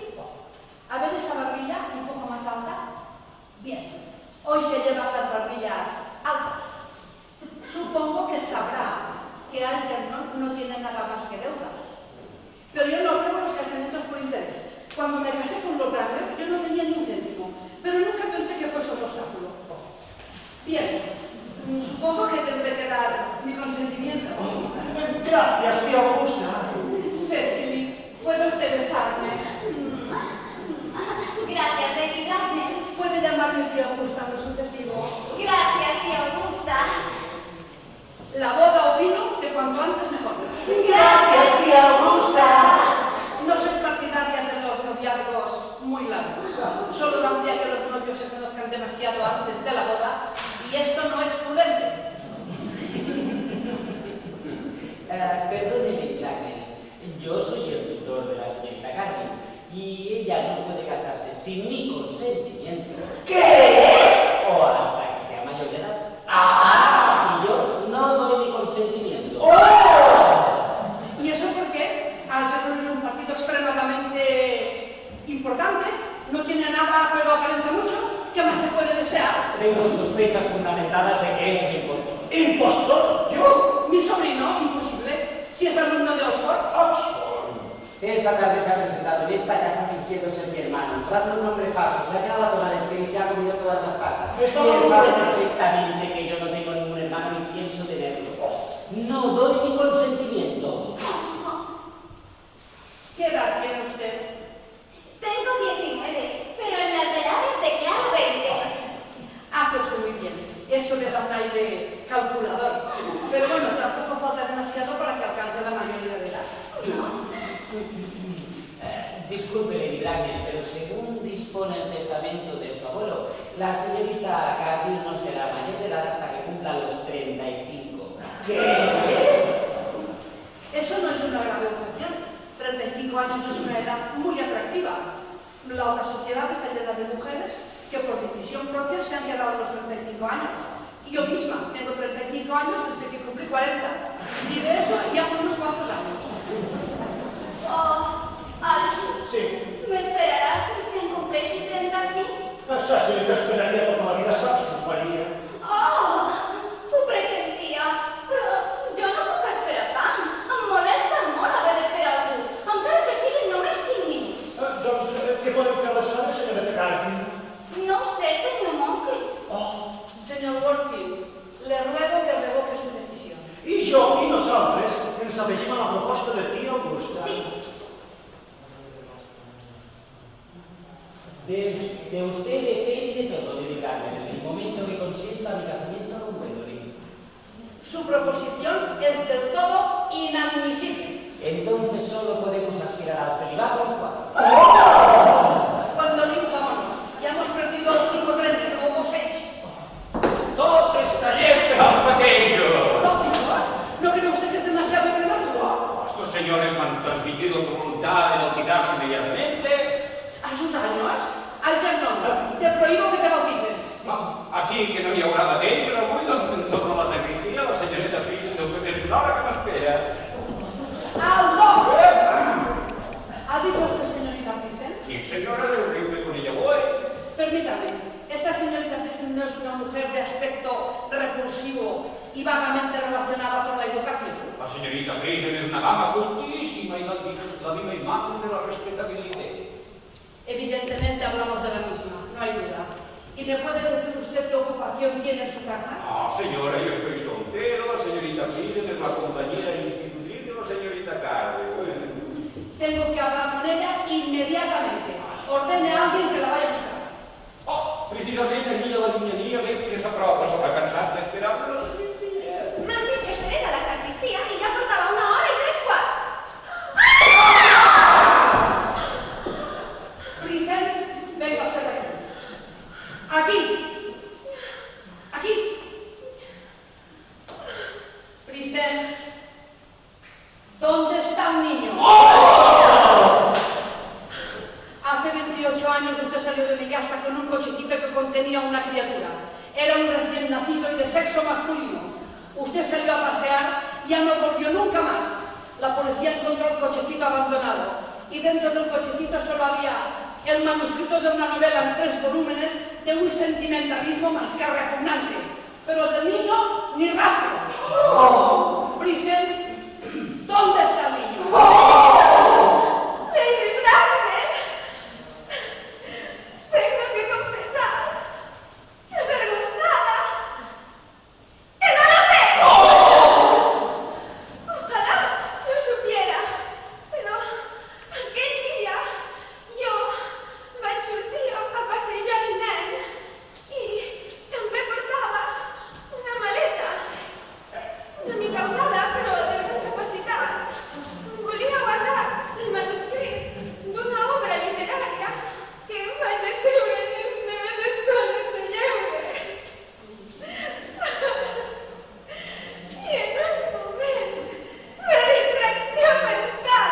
A ver esa barbilla un poco más alta. Bien, hoy se llevan las barbillas altas. Supongo que sabrá que Algernon no tiene nada más que deudas. Pero yo no apruebo los casamientos por interés. Cuando me casé con Lord Brander, yo no tenía ni un céntimo, pero nunca pensé que fuese un obstáculo. Bien, supongo que tendré que dar mi consentimiento. Gracias, tía Augusta. Cecily, ¿puede usted besarme? Gracias, Lady Gardner. Puede llamarme tía Augusta en lo sucesivo. Gracias, tía Augusta. La boda opino que cuanto antes mejor. Gracias, tía Augusta. No soy partidaria de los noviazgos muy largos. Solo da un día que los novios se conozcan demasiado antes de la boda y esto no es prudente. Perdone, Lady Gardner. Yo soy el tutor de la señorita Carmen y ella no puede casarse sin mi consentimiento. ¿Qué? O hasta que sea mayor de edad. ¡Ah! Y yo no doy mi consentimiento. ¡Oh! ¿Y eso por qué? Algernon es un partido extremadamente importante, no tiene nada pero aparenta mucho. ¿Qué más se puede desear? Tengo sospechas fundamentadas de que es un impostor. ¿Impostor? ¿Yo? Mi sobrino, imposible, si es alumno de Oxford. Oxford. Esta tarde se ha presentado en esta casa fingiendo ser mi hermano, usando un nombre falso, se ha quedado a tomar el té y se ha comido todas las pastas. Y él sabe perfectamente que yo no tengo ningún hermano ni pienso tenerlo. No doy mi consentimiento. ¿Qué edad tiene usted? Tengo 19, pero en las edades declaro 20. Hace usted muy bien. Eso le da un aire calculador. Pero bueno, tampoco falta demasiado para que alcance la mayoría de edad. Disculpe, Lady Gardner, pero según dispone el testamento de su abuelo, la señorita Carville no será mayor de edad hasta que cumpla los 35. ¿Qué? Eso no es una grave objeción. 35 años es una edad muy atractiva. La alta sociedad está llena de mujeres que por decisión propia se han quedado a los 35 años. Y yo misma tengo 35 años desde que cumplí 40. Y de eso ya hace unos cuantos años. Oh, Alison, Sí. ¿me esperaràs que se'n compleixi 35? Això sí que esperaria tota la vida, saps què faria? Oh, ho pressentia, però jo no puc esperar tant. Em molesta molt haver d'esperar algú, encara que siguin només 5 minuts. Doncs, què podem fer aleshores, senyora Carville? No ho sé, senyor Moncrief. Oh, Señor Warfield, le ruego que revoque su decisión. i jo i nosaltres ens afegim a la proposta de tia Augusta. Sí. De usted depende todo, Lady Gardner. En el momento que consienta mi casamiento con Gwendolyn. Su proposición es del todo inadmisible. Entonces solo podemos aspirar al privado Juan. Cuando vámonos, ya hemos perdido 5 trenes, luego 6. Tot estaría esperando aquello. No, hijos, ¿no cree usted que es demasiado prematuro? Estos señores me han transmitido su voluntad de bautizarse inmediatamente. ¿A sus años? Algernon, te prohíbo que te bautices. Así que no hi haurà de temps, avui doncs en torno a la sagristia, la senyoreta Pritchett que és l'hora que m'espera. ¡Aldo! ¿Ha dicho usted, señorita Prisen? Sí, señora, de horrible con ella voy. Permítame, esta señorita Prisen no es una mujer de aspecto repulsivo y vagamente relacionada con la educación. La señorita Pritchett es una dama cultísima y la viva imagen de la respetabilidad. Evidentemente hablamos de la misma, no hay duda. ¿Y me puede decir usted qué ocupación tiene en su casa? Ah, señora, yo soy soltero, la señorita Pritchett es la compañera institutriz de la señorita Carville. Tengo que hablar con ella inmediatamente. Ordene a alguien que la vaya a buscar. Oh, precisamente aquí la niña mía ve que s'apropa, s'haurà cansat d'esperar, però... M'han dit que esperés a la sagristia. ya no volvió nunca más. La policía encontró el cochecito abandonado y dentro del cochecito solo había el manuscrito de una novela en 3 volúmenes de un sentimentalismo más que repugnante. Pero del niño, ni rastro. ¡Oh! Brisen, ¿dónde está el niño? ¡Oh! ¡Lady Bracknell! Tengo que confesar, avergonzada, que no lo sé. ¡Oh! Ojalá lo supiera, pero aquell dia jo vaig sortir a passejar el nen i també portava una maleta, una mica usada, però de gran capacitat. Volia guardar el manuscrit d'una obra literària que vaig escriure en les meves estones de lleure. I en un moment de distracció mental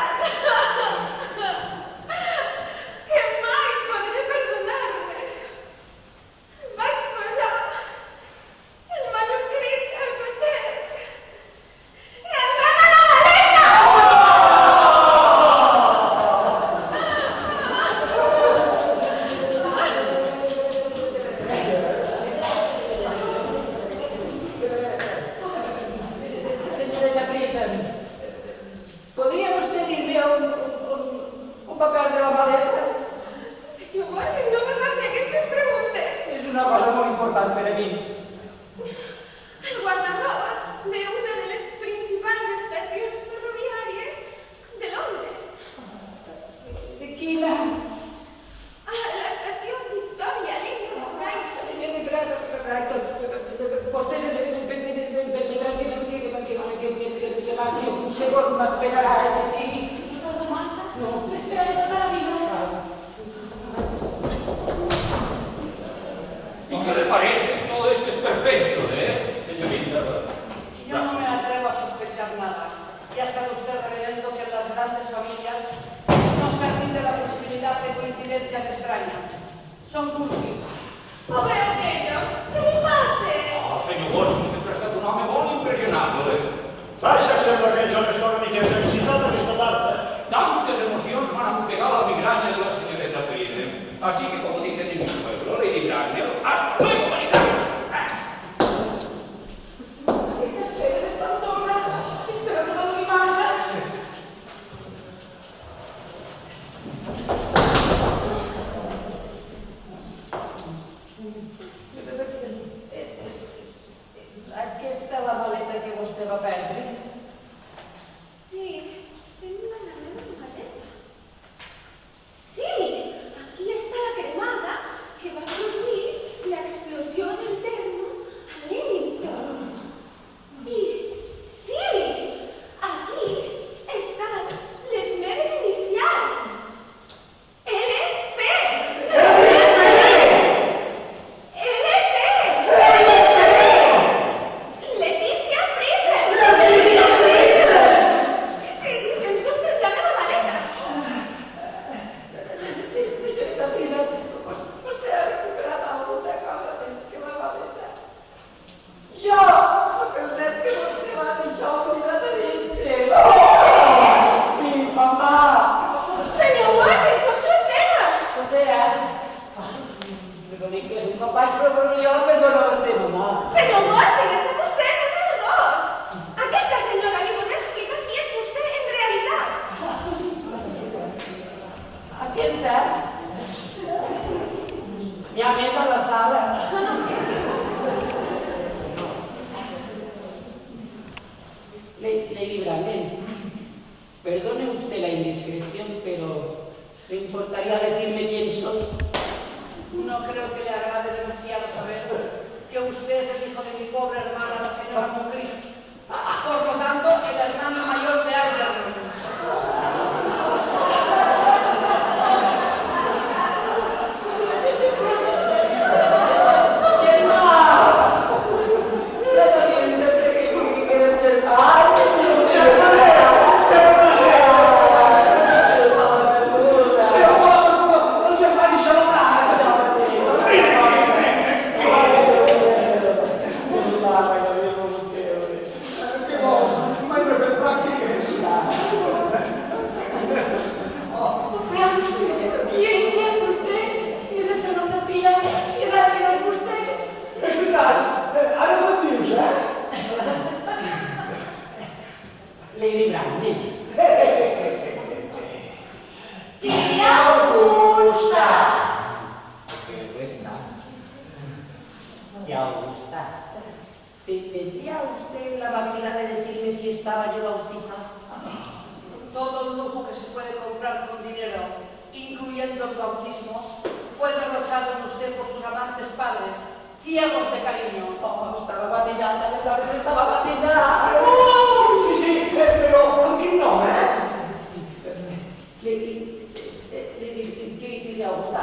que mai podré perdonar-me, vaig posar el manuscrit al cotxet i el nen a la maleta! Señorita Prison, ¿podría usted dirme un papel de la maleta? Senyor Warren, no me faci aquestes preguntes. Es una cosa muy importante para mí. El guardarroba d'una de les principals estacions ferroviàries de Londres. ¿De quina? L'estació Victoria Lane Vostè que marxi un segon m'esperarà, que sí? Perdó, massa. No. L'esperaré tota la vida. ¿Y qué le parece todo este esperpento, señorita? Yo no me atrevo a sospechar nada. Ya sabe usted, reverendo, que en las grandes familias no se admite la posibilidad de coincidencias extrañas. Son cursis. Pobre Ocejo, què li passa? Ah, senyor Watson, sempre ha estat un home molt impressionable. Vaja, sembla que jo està una miqueta excitat aquesta tarda. Tantas emociones van a pegar la migraña de la señorita Prison. Así que, como dicen en mi pueblo, Lady Bracknell, ¡hasta luego, manita! Aquestes peres espantoses. Espero que no duri massa. Aquesta la maleta que vostè va perdre? Sí, sembla la meva maleta. Sí, aquí està la cremada que va produir l'explosió del termo a Leamington. I sí, aquí estan les meves inicials. LP! Leticia Prison! Sí, sens dubte és la meva maleta. Señorita Prison, vostè ha recuperat alguna cosa més que la maleta? Jo, sóc el nen que vostè va deixar oblidat a dintre. Sí, mamà. Senyor Warren, soc soltera. Vostè perdoni, que és un capaç, però jo la perdono vostè, mamà. Senyor Warren, està vostè en un error. Aquesta senyora li podrà explicar qui és vostè en realitat. Aquesta? N'hi ha més a la sala. Lady Bracknell, perdone usted la indiscreción, pero ¿le importaría decirme quién soy? No creo que le agrade demasiado saber que usted es el hijo de mi pobre hermana, la señora Moncrief. Por lo tanto, el hermano mayor de Algernon. ¿Quién más? Yo también siempre que quieren ser... ¡Ay, Io Lady Brownie. Tía Augusta. Tía Augusta. ¿Tendría usted la amabilidad de decirme si estaba yo bautizada? Todo el lujo que se puede comprar con dinero, incluyendo el bautismo, fue derrochado en usted por sus amantes padres, ciegos de cariño. Oh, estaba batillada, ya sabes, estaba batillada. Sí, pero ¿con qué nombre? Tía Augusta,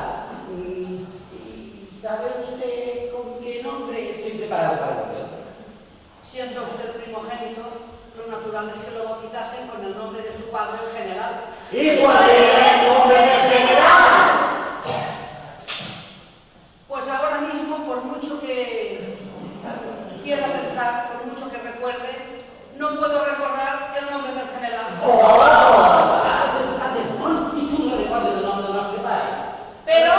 ¿sabe usted con qué nombre estoy preparado para el nombre? Siendo usted primogénito, lo natural es que lo bautizasen con el nombre de su padre, el general. ¿Y cuál era el nombre del general? Pues ahora mismo, por mucho que quiera pensar, por mucho que recuerde, no puedo recordar el nombre del general. ¿Y tú no recuerdas el nombre de nuestro padre? Pero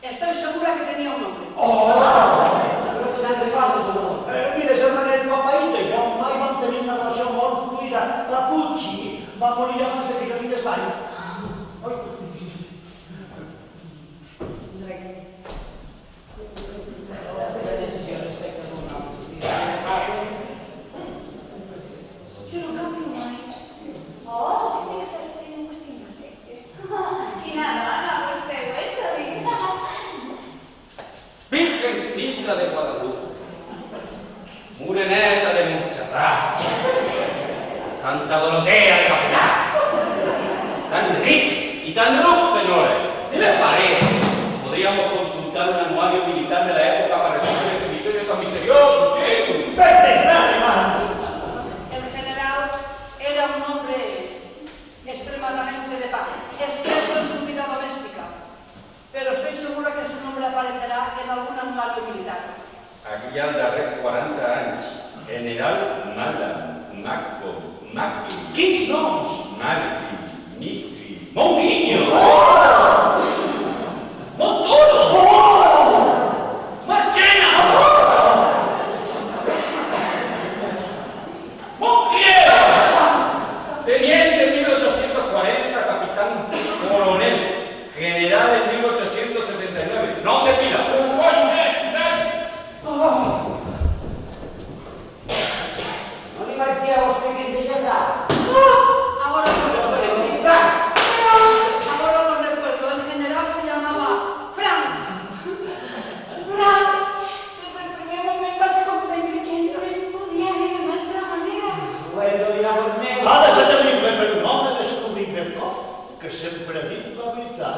estoy segura que tenía un nombre. Pero que no recuerdo su nombre. Mire, se llama el papaito y yo mai van tenir una relación molt fluida. La Pucci va morir abans de que jo tingués l'any. Yo no cambio mai. Oh, exacte, no cuestionate. Y nada, pues te cuento. Virgencita de Guadalupe, Moreneta de Montserrat, Santa Dorotea de Capitán, tan rich y tan ruc, señores. ¿Qué les parece? Podríamos consultar un anuario militar de la época para resolver este misterio tan misterioso, che. Vete, grande, man! El general era un hombre extremadamente de paz, experto en su vida doméstica, pero estoy segura que su nombre aparecerá en algún anuario militar. Aquí al darrer 40 anys, general Mala, Maxwell, Macklin, Quins noms? Martin, Mitri, Mourinho, Montoro, Marchena, Monclier, teniente en 1840, capitán coronel, general en 1879, nombre pila. No li vaig dir a vostè que em deia Frank. Ahora lo recuerdo. Frank! Ahora lo recuerdo. El general se llamaba Frank. Frank, des del primer moment vaig comprendre que ell no es podia dir d'una altra manera. Bueno, diablos meu. Ha de ser terrible per un home descobrir de cop que sempre dic la veritat.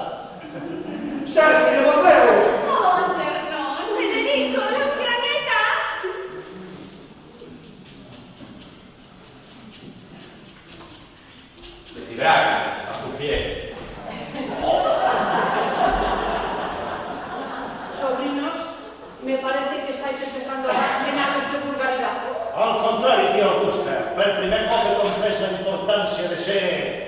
Sergi de Barberó! Oh, Gernon, Federico, la franqueta. Lady Braga, a su pie. Sobrinos, me parece que estáis empezando a dar señales de vulgaridad. Al contrari, tia Augusta, per primer cop he comprès la importància de ser